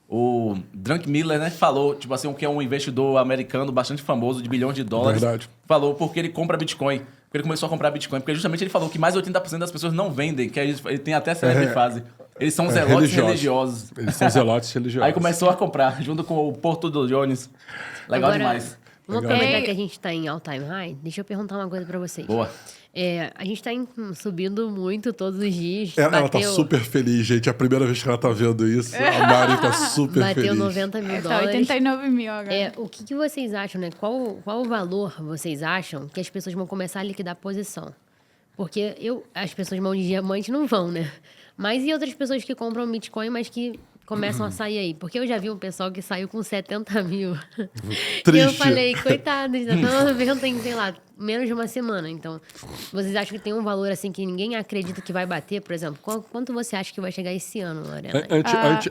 o Drunk Miller, né, falou, tipo assim, que é um investidor americano bastante famoso, de bilhões de dólares. Verdade. Falou porque ele compra Bitcoin. Porque ele começou a comprar Bitcoin. Porque justamente ele falou que mais de 80% das pessoas não vendem, que ele tem até essa frase. Eles são zelotes religiosos. Eles são zelotes religiosos. Aí começou a comprar, junto com o Porto do Jones. Legal Agora, demais. Vamos Legal. aproveitar que a gente tá em all-time high. Deixa eu perguntar uma coisa pra vocês. Boa. A gente tá subindo muito todos os dias. Ela tá super feliz, gente. É a primeira vez que ela tá vendo isso. A Mari tá super Bateu feliz. 90 mil Tá dólares. 89 mil agora. O que vocês acham, né? Qual o valor vocês acham que as pessoas vão começar a liquidar a posição? Porque as pessoas mão de diamante não vão, né? Mas e outras pessoas que compram Bitcoin, mas que começam a sair aí? Porque eu já vi um pessoal que saiu com 70 mil. E eu Triste. falei, coitados, já estão vendo tem, sei lá, menos de uma semana. Então, vocês acham que tem um valor assim que ninguém acredita que vai bater, por exemplo? Quanto você acha que vai chegar esse ano, Lorena?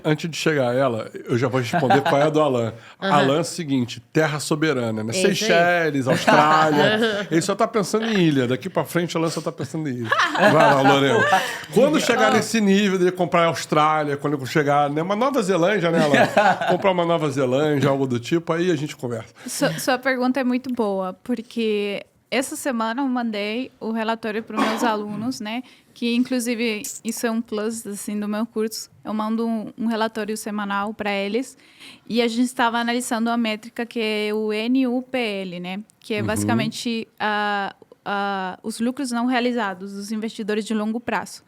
Antes de chegar a ela, eu já vou responder qual é a do Alan. Alan é o seguinte, terra soberana, né? É isso aí. Seychelles, Austrália. Ele só tá pensando em ilha. Daqui pra frente, Alan só tá pensando em ilha. Vai lá, Lorena. Quando chegar nesse nível de comprar a Austrália, quando chegar, né? Uma Nova Zelândia, né, Alan? Comprar uma Nova Zelândia, algo do tipo, aí a gente conversa. Sua pergunta é muito boa, porque essa semana eu mandei o relatório para os meus alunos, né? Que, inclusive, isso é um plus, assim, do meu curso. Eu mando um relatório semanal para eles. E a gente estava analisando a métrica que é o NUPL, né? Que é basicamente os lucros não realizados dos investidores de longo prazo.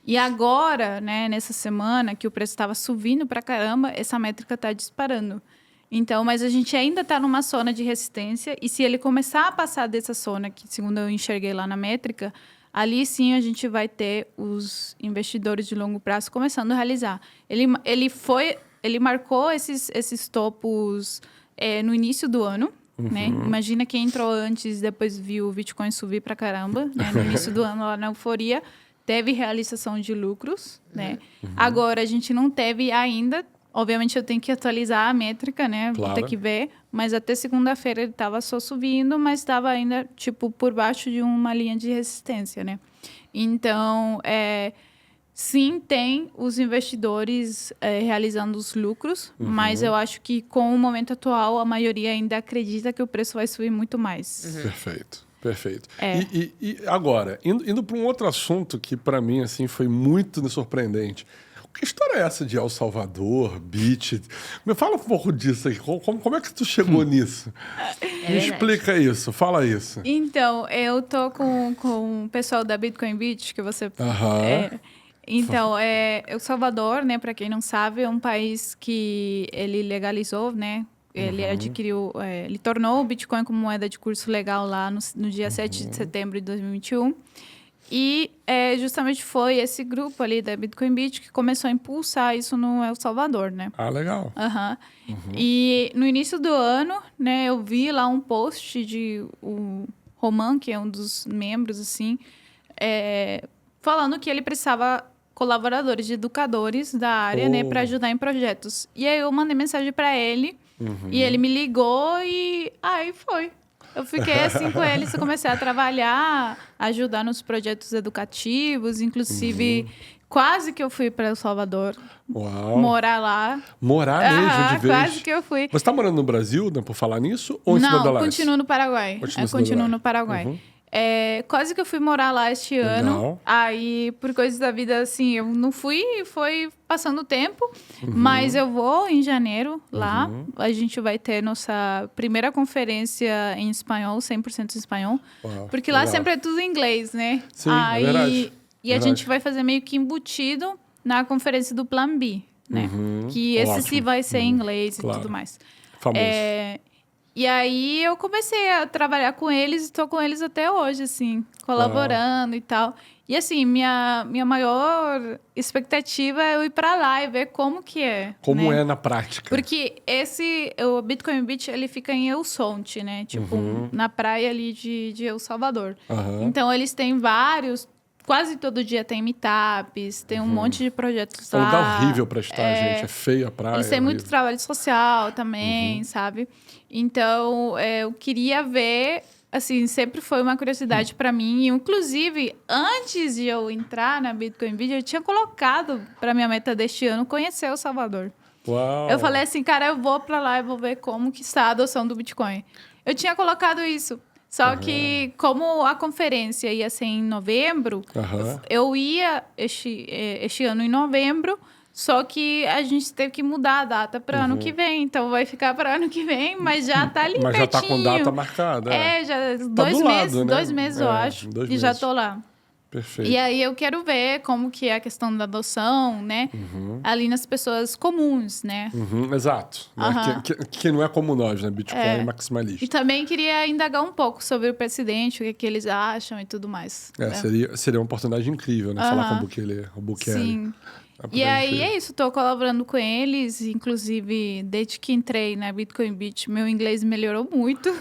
E agora, né, nessa semana, que o preço estava subindo para caramba, essa métrica está disparando. Então, mas a gente ainda está numa zona de resistência, e se ele começar a passar dessa zona, que segundo eu enxerguei lá na métrica, ali sim a gente vai ter os investidores de longo prazo começando a realizar. Ele marcou esses topos no início do ano, né? Imagina quem entrou antes, depois viu o Bitcoin subir para caramba, né? No início do ano, lá na euforia, teve realização de lucros, né? Agora, a gente não teve ainda. Obviamente, eu tenho que atualizar a métrica, né? Claro. Vou ter que ver. Mas até segunda-feira ele estava só subindo, mas estava ainda, tipo, por baixo de uma linha de resistência, né? Então, sim, tem os investidores realizando os lucros, mas eu acho que, com o momento atual, a maioria ainda acredita que o preço vai subir muito mais. Perfeito. E agora, indo para um outro assunto que, para mim, assim, foi muito surpreendente. Que história é essa de El Salvador, Beach? Me fala um pouco disso aí. Como é que tu chegou nisso? Me explica isso, fala isso. Então, eu tô com o pessoal da Bitcoin Beach, que você... Então, El Salvador, né, para quem não sabe, é um país que ele legalizou, né, Ele adquiriu, ele tornou o Bitcoin como moeda de curso legal lá no dia 7 de setembro de 2021. E justamente foi esse grupo ali da Bitcoin Beach que começou a impulsar isso no El Salvador, né? Ah, legal. E no início do ano, né, eu vi lá um post de o Roman, que é um dos membros, assim, falando que ele precisava colaboradores, de educadores da área, né, para ajudar em projetos. E aí eu mandei mensagem para ele, e ele me ligou e aí foi. Eu fiquei assim com ele, eu comecei a trabalhar, ajudar nos projetos educativos, inclusive quase que eu fui para El Salvador morar lá. Morar mesmo, de vez? Quase que eu fui. Você está morando no Brasil, né, por falar nisso? Ou em Não, Cidade do Leste? continuo no Paraguai. Continuo no Paraguai. Quase que eu fui morar lá este ano. Aí, por coisas da vida, assim, eu não fui, foi passando o tempo. Mas eu vou em janeiro lá. A gente vai ter nossa primeira conferência em espanhol, 100% em espanhol. Uau, porque lá legal. sempre é tudo em inglês, né? Sim, é verdade. E a gente vai fazer meio que embutido na conferência do Plan B, né? Que esse Ótimo. sim vai ser em inglês Claro. e tudo mais. Famoso. E aí eu comecei a trabalhar com eles e estou com eles até hoje, assim, colaborando e tal. E assim, minha maior expectativa é eu ir para lá e ver como que é. Como né? é na prática? Porque o Bitcoin Beach, ele fica em El Sonte, né? Tipo, na praia ali de El Salvador. Então, eles têm vários... Quase todo dia tem meetups, tem um monte de projetos É um lá. lugar horrível para estar, gente. É feio a praia. Eles têm muito trabalho social também, sabe? Então, eu queria ver... Assim, sempre foi uma curiosidade para mim. E, inclusive, antes de eu entrar na Bitcoin Beach, eu tinha colocado para minha meta deste ano conhecer El Salvador. Uau. Eu falei assim, cara, eu vou para lá e vou ver como que está a adoção do Bitcoin. Eu tinha colocado isso. Só que, como a conferência ia ser em novembro, eu ia este ano em novembro, só que a gente teve que mudar a data para ano que vem. Então, vai ficar para ano que vem, mas já tá ali Mas já tá com pertinho. data marcada. Já Tá 2 do meses, lado, né? 2 meses, eu acho, 2 e já meses. tô lá. Perfeito. E aí eu quero ver como que é a questão da adoção, né? Ali nas pessoas comuns, né? Exato. Né? Que não é como nós, né? Bitcoin maximalista. E também queria indagar um pouco sobre o presidente, o que eles acham e tudo mais. né? Seria uma oportunidade incrível, né? Falar com o Bukele. Sim. E aí é isso, estou colaborando com eles, inclusive desde que entrei na Bitcoin Beach, meu inglês melhorou muito.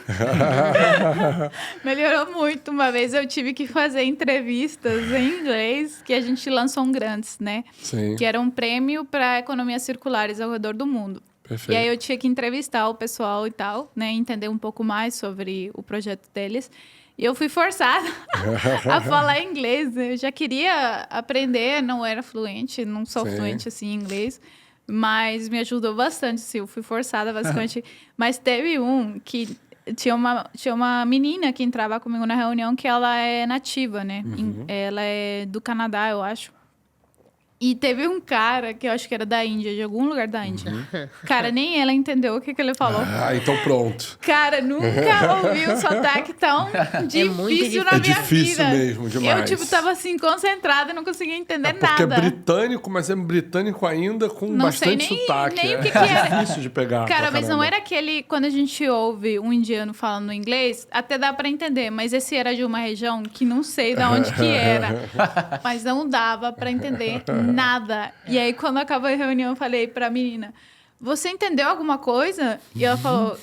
Melhorou muito. Uma vez eu tive que fazer entrevistas em inglês, que a gente lançou um Grants, né? Sim. Que era um prêmio para economias circulares ao redor do mundo. Perfeito. E aí eu tinha que entrevistar o pessoal e tal, né? Entender um pouco mais sobre o projeto deles. E eu fui forçada a falar inglês. Eu já queria aprender, não era fluente, não sou fluente assim em inglês, mas me ajudou bastante, sim. Eu fui forçada basicamente. Mas teve um que tinha uma menina que entrava comigo na reunião que ela é nativa, né? Ela é do Canadá, eu acho. E teve um cara que eu acho que era da Índia, de algum lugar da Índia. Cara, nem ela entendeu o que ele falou. Então pronto. Cara, nunca ouvi um sotaque tão difícil na minha vida. É difícil mesmo, demais. Eu, tava assim, concentrada e não conseguia entender porque nada. é britânico, mas é britânico ainda com Não bastante sei sotaque. nem o que era. É difícil de pegar. Cara, pra mas não caramba. era aquele... Quando a gente ouve um indiano falando inglês, até dá pra entender. Mas esse era de uma região que não sei de onde que era. Mas não dava pra entender nada. E aí, quando acabou a reunião, eu falei pra menina, você entendeu alguma coisa? E ela falou,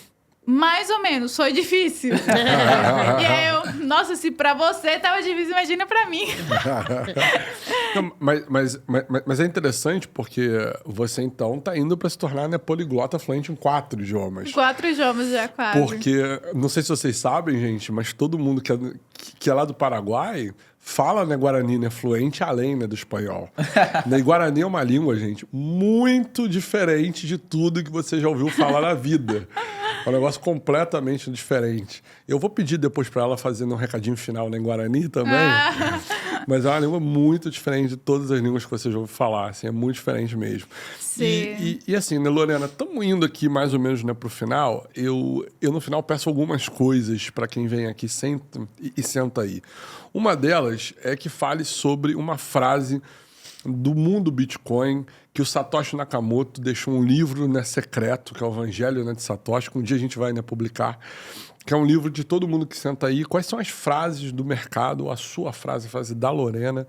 mais ou menos, foi difícil. E aí eu, nossa, se pra você tava difícil, imagina pra mim. Não, mas é interessante porque você, então, tá indo para se tornar, né, poliglota fluente em 4 idiomas. 4 idiomas já, quase. Porque, não sei se vocês sabem, gente, mas todo mundo que é lá do Paraguai fala, né, Guarani, né, fluente além, né, do espanhol. Né, e Guarani é uma língua, gente, muito diferente de tudo que você já ouviu falar na vida. É um negócio completamente diferente. Eu vou pedir depois para ela fazer um recadinho final, né, em Guarani também. Mas é uma língua muito diferente de todas as línguas que você já ouviu falar. Assim, é muito diferente mesmo. Sim. E assim, né, Lorena, estamos indo aqui mais ou menos, né, pro final. Eu no final peço algumas coisas para quem vem aqui senta aí. Uma delas é que fale sobre uma frase do mundo Bitcoin que o Satoshi Nakamoto deixou um livro, né, secreto, que é o Evangelho, né, de Satoshi, que um dia a gente vai, né, publicar, que é um livro de todo mundo que senta aí. Quais são as frases do mercado, a sua frase, a frase da Lorena,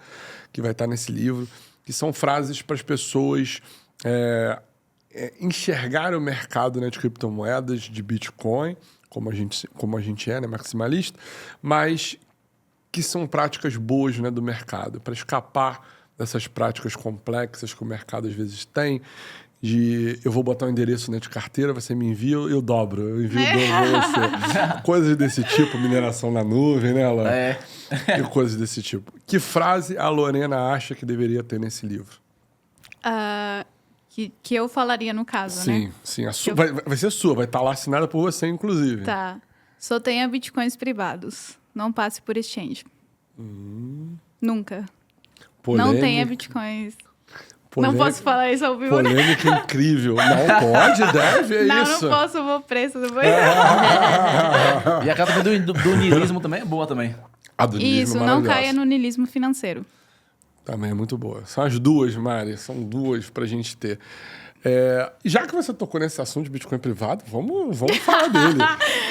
que vai estar nesse livro, que são frases para as pessoas enxergar o mercado, né, de criptomoedas, de Bitcoin, como a gente é, né, maximalista, mas que são práticas boas, né, do mercado, para escapar dessas práticas complexas que o mercado às vezes tem, de eu vou botar um endereço, né, de carteira, você me envia, eu dobro, eu envio o dobro pra você. Coisas desse tipo, mineração na nuvem, né, Lorena? E coisas desse tipo. Que frase a Lorena acha que deveria ter nesse livro? Que eu falaria no caso, né? Sim. Vai ser sua, vai estar lá assinada por você, inclusive. Tá. Só tenha bitcoins privados. Não passe por exchange. Nunca. Não tenha bitcoins. Não posso falar isso ao vivo. Polêmica incrível. Não pode, deve, isso. Não posso, eu vou preso depois. E a carta do niilismo também é boa também. A do niilismo Isso, não caia no niilismo financeiro. Também é muito boa. São as duas, Mari. São duas pra gente ter. Já que você tocou nesse assunto de Bitcoin privado, vamos falar dele.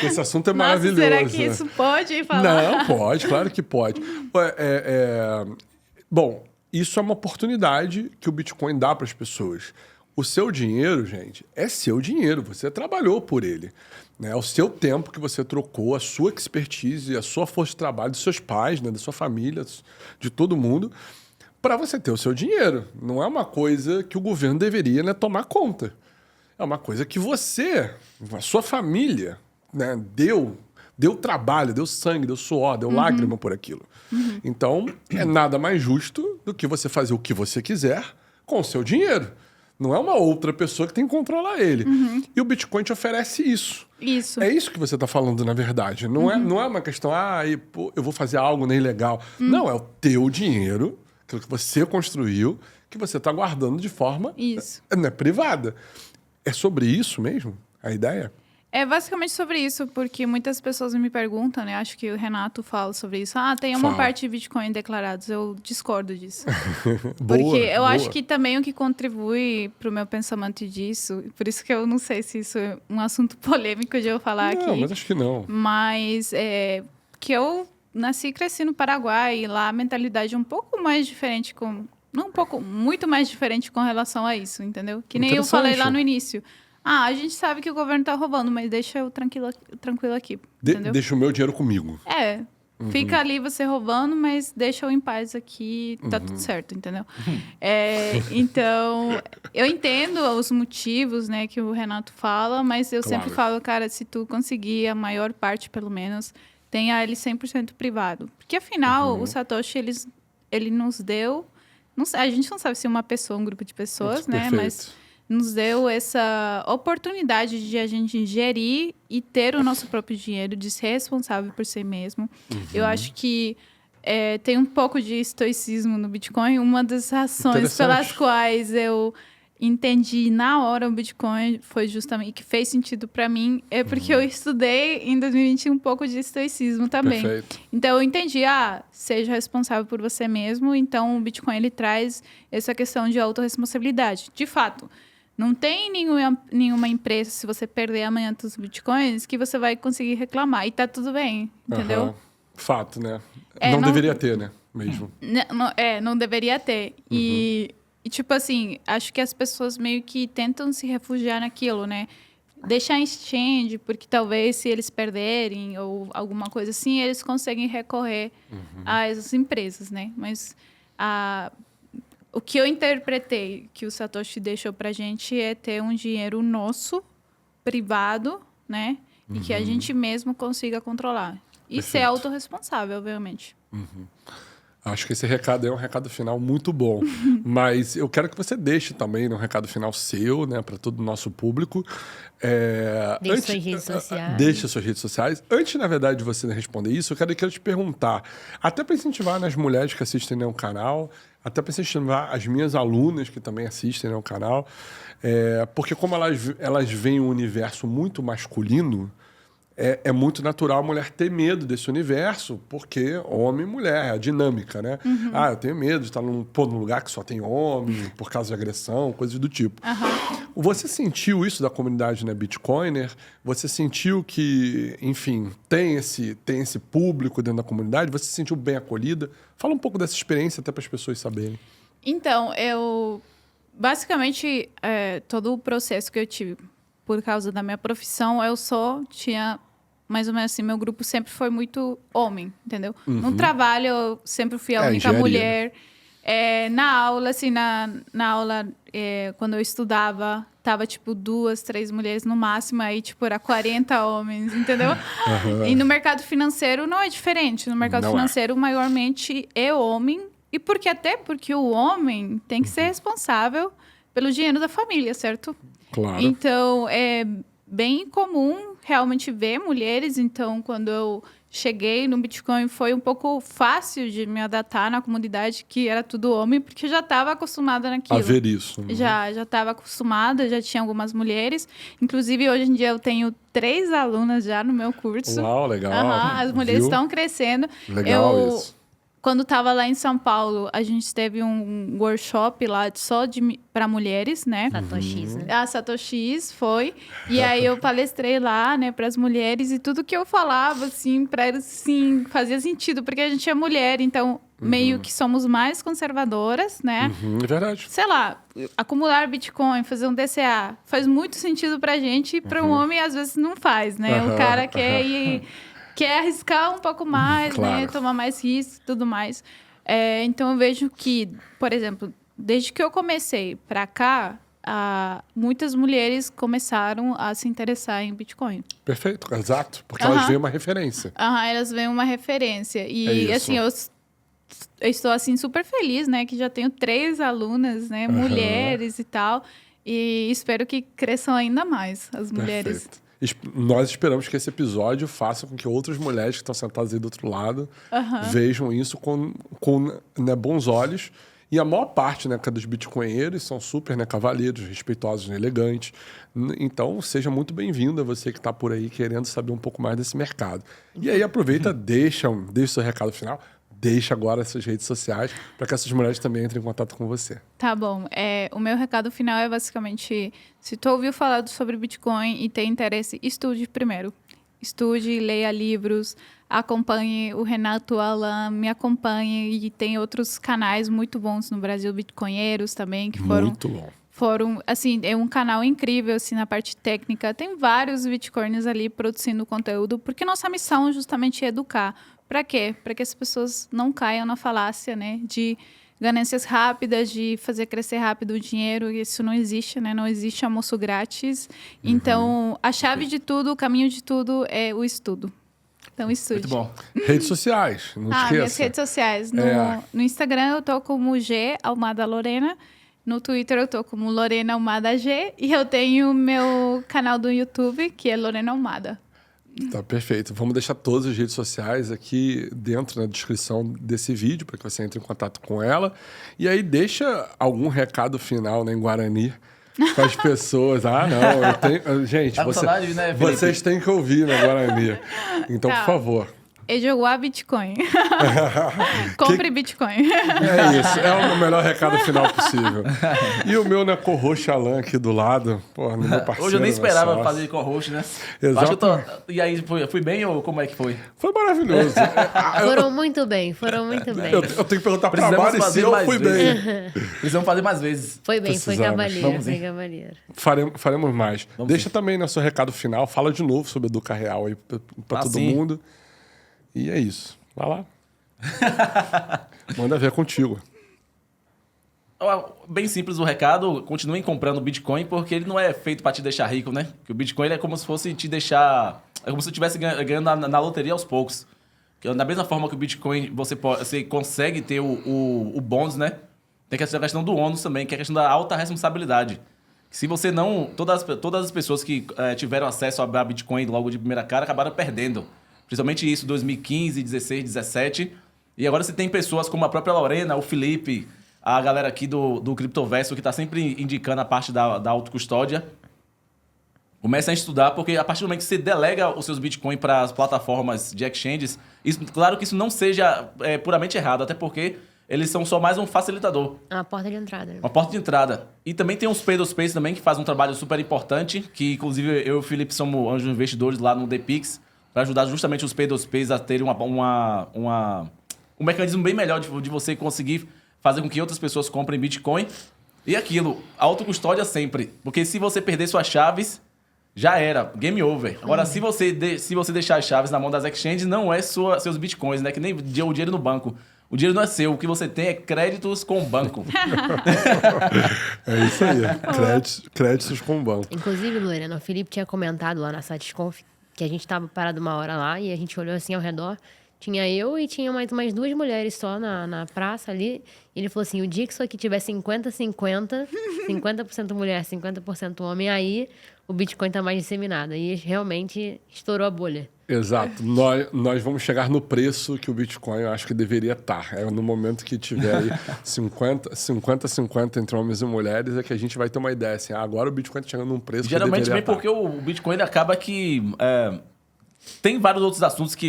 Esse assunto é maravilhoso. Será que isso pode falar? Não, pode, claro que pode. Bom, isso é uma oportunidade que o Bitcoin dá para as pessoas. O seu dinheiro, gente, é seu dinheiro. Você trabalhou por ele. Né? É o seu tempo que você trocou, a sua expertise, a sua força de trabalho dos seus pais, né? Da sua família, de todo mundo, para você ter o seu dinheiro. Não é uma coisa que o governo deveria, né, tomar conta. É uma coisa que você, a sua família, né, deu trabalho, deu sangue, deu suor, deu lágrima por aquilo. Então, é nada mais justo do que você fazer o que você quiser com o seu dinheiro. Não é uma outra pessoa que tem que controlar ele. E o Bitcoin te oferece isso. Isso. É isso que você está falando, na verdade. Não é uma questão, eu vou fazer algo nem legal. Não, é o teu dinheiro, aquilo que você construiu, que você está guardando de forma privada. É sobre isso mesmo, a ideia? É basicamente sobre isso, porque muitas pessoas me perguntam, né? Acho que o Renato fala sobre isso. Tem uma parte de Bitcoin declarados. Eu discordo disso. Porque eu acho que também o que contribui para o meu pensamento disso, por isso que eu não sei se isso é um assunto polêmico de eu falar aqui. Não, mas acho que não. Mas que eu nasci e cresci no Paraguai, e lá a mentalidade é um pouco mais diferente muito mais diferente com relação a isso, entendeu? Que nem eu falei lá no início. A gente sabe que o governo tá roubando, mas deixa eu tranquilo aqui, entendeu? Deixa o meu dinheiro comigo. Fica ali você roubando, mas deixa eu em paz aqui, tá tudo certo, entendeu? Então, eu entendo os motivos, né, que o Renato fala, mas eu sempre falo, cara, se tu conseguir a maior parte, pelo menos, tenha ele 100% privado. Porque, afinal, o Satoshi, ele nos deu... a gente não sabe se uma pessoa, um grupo de pessoas, né, mas... nos deu essa oportunidade de a gente gerir e ter o nosso próprio dinheiro, de ser responsável por si mesmo. Eu acho que tem um pouco de estoicismo no Bitcoin. Uma das razões pelas quais eu entendi na hora o Bitcoin foi justamente que fez sentido para mim, porque eu estudei em 2020 um pouco de estoicismo também. Perfeito. Então eu entendi, seja responsável por você mesmo. Então o Bitcoin ele traz essa questão de autorresponsabilidade. De fato, não tem nenhuma empresa, se você perder amanhã os bitcoins, que você vai conseguir reclamar. E tá tudo bem, entendeu? Fato, né? Não deveria ter, né? Mesmo. Não deveria ter. E, tipo assim, acho que as pessoas meio que tentam se refugiar naquilo, né? Deixar em exchange, porque talvez se eles perderem ou alguma coisa assim, eles conseguem recorrer a essas empresas, né? Mas o que eu interpretei que o Satoshi deixou pra gente é ter um dinheiro nosso, privado, né? E que a gente mesmo consiga controlar. E ser autorresponsável, obviamente. Acho que esse recado é um recado final muito bom. Mas eu quero que você deixe também um recado final seu, né? Para todo o nosso público. Deixe suas redes sociais. Deixe suas redes sociais. Antes, na verdade, de você responder isso, eu quero te perguntar. Até para incentivar as mulheres que assistem ao canal, até para incentivar as minhas alunas que também assistem ao canal. Porque como elas veem um universo muito masculino, é muito natural a mulher ter medo desse universo, porque homem e mulher, é a dinâmica, né? Eu tenho medo de estar num lugar que só tem homem, por causa de agressão, coisas do tipo. Você sentiu isso da comunidade, né, Bitcoiner? Você sentiu que, enfim, tem esse público dentro da comunidade? Você se sentiu bem acolhida? Fala um pouco dessa experiência até para as pessoas saberem. Então, basicamente, todo o processo que eu tive por causa da minha profissão, eu só tinha, mais ou menos assim, meu grupo sempre foi muito homem, entendeu? No trabalho, eu sempre fui a única mulher. Na aula, assim, na aula, quando eu estudava, tava, tipo, 2, 3 mulheres no máximo, aí, tipo, era 40 homens, entendeu? E no mercado financeiro não é diferente. No mercado financeiro, maiormente, é homem. E até porque o homem tem que ser responsável pelo dinheiro da família, certo? Claro. Então, é bem comum realmente ver mulheres. Então, quando eu cheguei no Bitcoin, foi um pouco fácil de me adaptar na comunidade, que era tudo homem, porque eu já estava acostumada naquilo. A ver isso. Já estava acostumada, já tinha algumas mulheres. Inclusive, hoje em dia, eu tenho 3 alunas já no meu curso. Uau, legal. As mulheres estão crescendo. Legal isso. Quando estava lá em São Paulo, a gente teve um workshop lá só para mulheres, né? Satoshis, né? A Satoshis foi. E aí eu palestrei lá, né, para as mulheres, e tudo que eu falava, assim, para elas, sim, fazia sentido, porque a gente é mulher, então meio que somos mais conservadoras, né? É verdade. Sei lá, acumular Bitcoin, fazer um DCA, faz muito sentido pra gente, e para um homem às vezes não faz, né? O cara quer arriscar um pouco mais, Claro. né? Tomar mais risco e tudo mais. Então, eu vejo que, por exemplo, desde que eu comecei para cá, muitas mulheres começaram a se interessar em Bitcoin. Perfeito, exato. Porque elas veem uma referência. Elas veem uma referência. E, É assim, eu estou, assim, super feliz, né? Que já tenho 3 alunas, né? Mulheres e tal. E espero que cresçam ainda mais as mulheres. Perfeito. Nós esperamos que esse episódio faça com que outras mulheres que estão sentadas aí do outro lado vejam isso com né, bons olhos. E a maior parte, né, dos bitcoinheiros são super, né, cavalheiros, respeitosos, elegantes. Então, seja muito bem-vinda você que está por aí querendo saber um pouco mais desse mercado. E aí, aproveita, deixa o seu recado final. Deixa agora as suas redes sociais para que essas mulheres também entrem em contato com você. Tá bom. O meu recado final é basicamente, se tu ouviu falar sobre Bitcoin e tem interesse, estude primeiro. Estude, leia livros, acompanhe o Renato Alan, me acompanhe, e tem outros canais muito bons no Brasil, bitcoinheiros também, que foram... Muito bom. Assim, é um canal incrível, assim, na parte técnica. Tem vários bitcoiners ali produzindo conteúdo, porque nossa missão justamente é educar. Para quê? Para que as pessoas não caiam na falácia, né? De ganâncias rápidas, de fazer crescer rápido o dinheiro. Isso não existe, né? Não existe almoço grátis. Então, a chave de tudo, o caminho de tudo é o estudo. Então, estude. Muito bom. Redes sociais, não esqueça. Minhas redes sociais. No Instagram, eu tô como G Almada Lorena. No Twitter, eu tô como Lorena Almada G. E eu tenho meu canal do YouTube, que é Lorena Almada. Tá perfeito. Vamos deixar todas as redes sociais aqui dentro na descrição desse vídeo para que você entre em contato com ela. E aí deixa algum recado final, né, em Guarani para as pessoas. Não, eu tenho... Gente, Tá com saudade, né, Felipe? vocês têm que ouvir na Guarani. Então, por favor. É jogar Bitcoin. Compre Bitcoin. É isso, é o melhor recado final possível. E o meu, né, co-host Alan aqui do lado, pô, no meu parceiro. Hoje eu nem esperava sócio. fazer co-host, né? Exato. Acho que eu tô... E aí, fui bem ou como é que foi? Foi maravilhoso. Foram muito bem, foram muito bem. Eu tenho que perguntar pra Precisamos Mari se fazer eu mais fui vezes. bem. Precisamos fazer mais vezes. Foi bem, foi Precisamos. cavaleiro, Vamos foi ir. cavaleiro. Faremos mais. Deixa também no seu recado final, fala de novo sobre Educa Real aí pra todo sim. mundo. E é isso. Vai lá. Manda ver contigo. Bem simples o recado, continuem comprando Bitcoin, porque ele não é feito para te deixar rico, né? Porque o Bitcoin ele é como se fosse te deixar... É como se você estivesse ganhando na loteria aos poucos. Que da mesma forma que o Bitcoin você consegue ter o bônus, né? Tem a questão do ônus também, que é a questão da alta responsabilidade. Se você não... Todas as pessoas que tiveram acesso a Bitcoin logo de primeira cara acabaram perdendo. Principalmente isso, 2015, 16, 17. E agora você tem pessoas como a própria Lorena, o Felipe, a galera aqui do Criptoverso, que está sempre indicando a parte da autocustódia. Comecem a estudar, porque a partir do momento que você delega os seus Bitcoin para as plataformas de exchanges, claro que isso não seja puramente errado, até porque eles são só mais um facilitador. É uma porta de entrada. Né? Uma porta de entrada. E também tem os P2Ps também, que fazem um trabalho super importante, que inclusive eu e o Felipe somos anjos investidores lá no ThePix, para ajudar justamente os P2Ps a terem um mecanismo bem melhor de você conseguir fazer com que outras pessoas comprem Bitcoin. E aquilo, autocustódia sempre. Porque se você perder suas chaves, já era, game over. Agora, se você deixar as chaves na mão das exchanges, não é seus Bitcoins, né? Que nem o dinheiro no banco. O dinheiro não é seu, o que você tem é créditos com o banco. É isso aí, créditos com o banco. Inclusive, Lorena, o Felipe tinha comentado lá na Satisconf que a gente tava parado uma hora lá e a gente olhou assim ao redor. Tinha eu e tinha mais umas 2 mulheres só na praça ali. E ele falou assim, o dia que isso aqui tiver 50-50, 50% mulher, 50% homem, aí o Bitcoin tá mais disseminado. E realmente estourou a bolha. Exato. Nós vamos chegar no preço que o Bitcoin eu acho que deveria estar. É no momento que tiver aí 50-50 entre homens e mulheres, é que a gente vai ter uma ideia assim, agora o Bitcoin tá chegando num preço Geralmente que deveria vem estar. porque o Bitcoin ele acaba que... tem vários outros assuntos que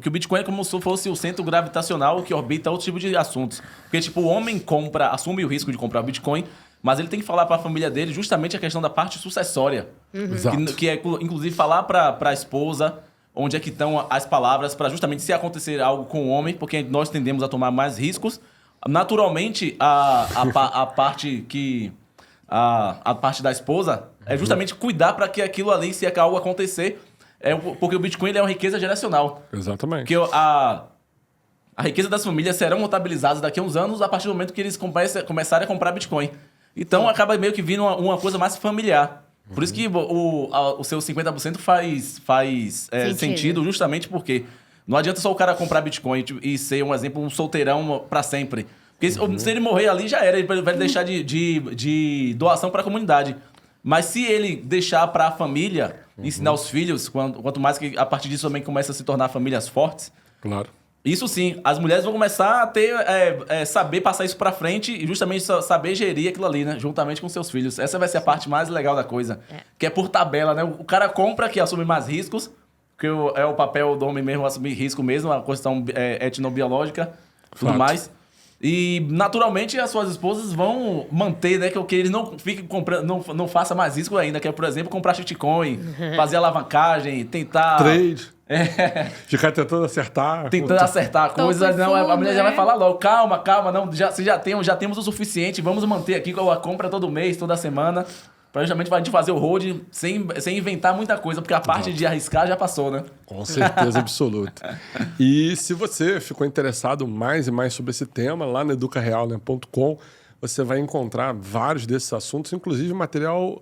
o Bitcoin é como se fosse o centro gravitacional que orbita outro tipo de assuntos. Porque, tipo, o homem assume o risco de comprar o Bitcoin, mas ele tem que falar para a família dele justamente a questão da parte sucessória. Exato. Que é, inclusive, falar para a esposa onde é que estão as palavras para justamente se acontecer algo com o homem, porque nós tendemos a tomar mais riscos. Naturalmente, a parte que... A parte da esposa é justamente cuidar para que aquilo ali, se algo acontecer... porque o Bitcoin ele é uma riqueza geracional. Exatamente. Porque a riqueza das famílias serão contabilizadas daqui a uns anos a partir do momento que eles começarem a comprar Bitcoin. Então acaba meio que vindo uma coisa mais familiar. Por isso que o seu 50% faz sentido justamente porque não adianta só o cara comprar Bitcoin e ser, um exemplo, um solteirão para sempre. Porque se ele morrer ali já era, ele vai deixar de doação para a comunidade. Mas se ele deixar para a família, ensinar os filhos, quanto mais que a partir disso também começa a se tornar famílias fortes. Claro. Isso sim, as mulheres vão começar a ter, saber passar isso para frente e justamente saber gerir aquilo ali, né? Juntamente com seus filhos. Essa vai ser a parte mais legal da coisa. Que é por tabela, né? O cara compra que assume mais riscos, que é o papel do homem mesmo, assumir risco mesmo, a questão etnobiológica, tudo mais. E, naturalmente, as suas esposas vão manter, né? Que eles não fiquem comprando, não façam mais risco ainda. Que é, por exemplo, comprar shitcoin, fazer alavancagem, tentar... Trade. Ficar tentando acertar. Tentando acertar coisas. Não, a mulher já vai falar logo, calma, não, já temos o suficiente, vamos manter aqui com a compra todo mês, toda semana. Pra justamente a gente fazer o hold sem inventar muita coisa, porque a parte de arriscar já passou, né? Com certeza absoluta. E se você ficou interessado mais e mais sobre esse tema, lá no educareal.com, você vai encontrar vários desses assuntos, inclusive material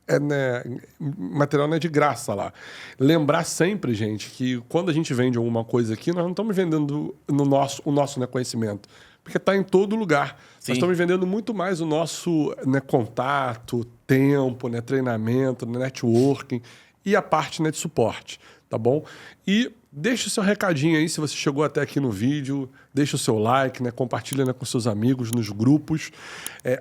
não é de graça lá. Lembrar sempre, gente, que quando a gente vende alguma coisa aqui, nós não estamos vendendo o nosso conhecimento, porque está em todo lugar. Sim. Nós estamos vendendo muito mais o nosso contato, tempo, treinamento, networking e a parte de suporte, tá bom? E deixa o seu recadinho aí, se você chegou até aqui no vídeo, deixa o seu like, compartilha com seus amigos, nos grupos,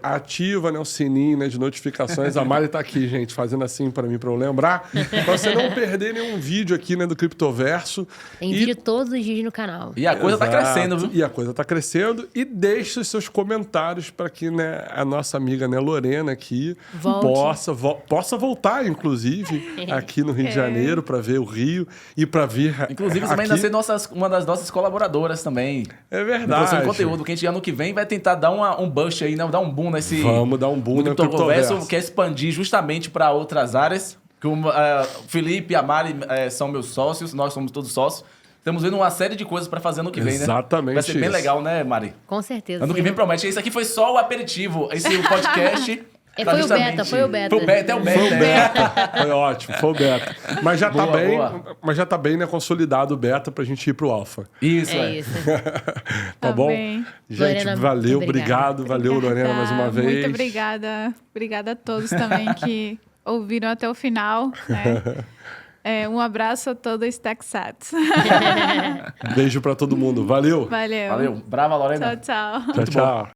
ativa o sininho de notificações. A Mari tá aqui, gente, fazendo assim para mim, para eu lembrar, para você não perder nenhum vídeo aqui do Criptoverso. Tem vídeo todos os dias no canal. E a coisa tá crescendo, viu? E a coisa tá crescendo. E deixe os seus comentários para que a nossa amiga Lorena aqui possa voltar, inclusive, aqui no Rio de Janeiro, para ver o Rio e para vir. Inclusive, você vai ainda ser uma das nossas colaboradoras também. É verdade. No conteúdo, que a gente ano que vem vai tentar dar um boost aí, dar um boom nesse... Vamos dar um boom no Criptoverso, quer expandir justamente para outras áreas. Que o Felipe e a Mari são meus sócios, nós somos todos sócios. Estamos vendo uma série de coisas para fazer ano que vem, né? Exatamente. Vai ser bem legal, né, Mari? Com certeza. Ano que vem promete. Isso aqui foi só o aperitivo. Esse podcast... Foi o beta. Foi o beta. Foi ótimo, foi o beta. Mas já tá bem, consolidado o beta pra gente ir pro alfa. Isso, isso. Tá bom? Bem. Gente, Lorena, valeu, obrigado. Valeu, Lorena, mais uma vez. Muito obrigada. Obrigada a todos também que ouviram até o final, né? Um abraço a todos os Texats. Beijo pra todo mundo. Valeu. Valeu. Valeu. Brava, Lorena. Tchau, tchau. Tchau, tchau.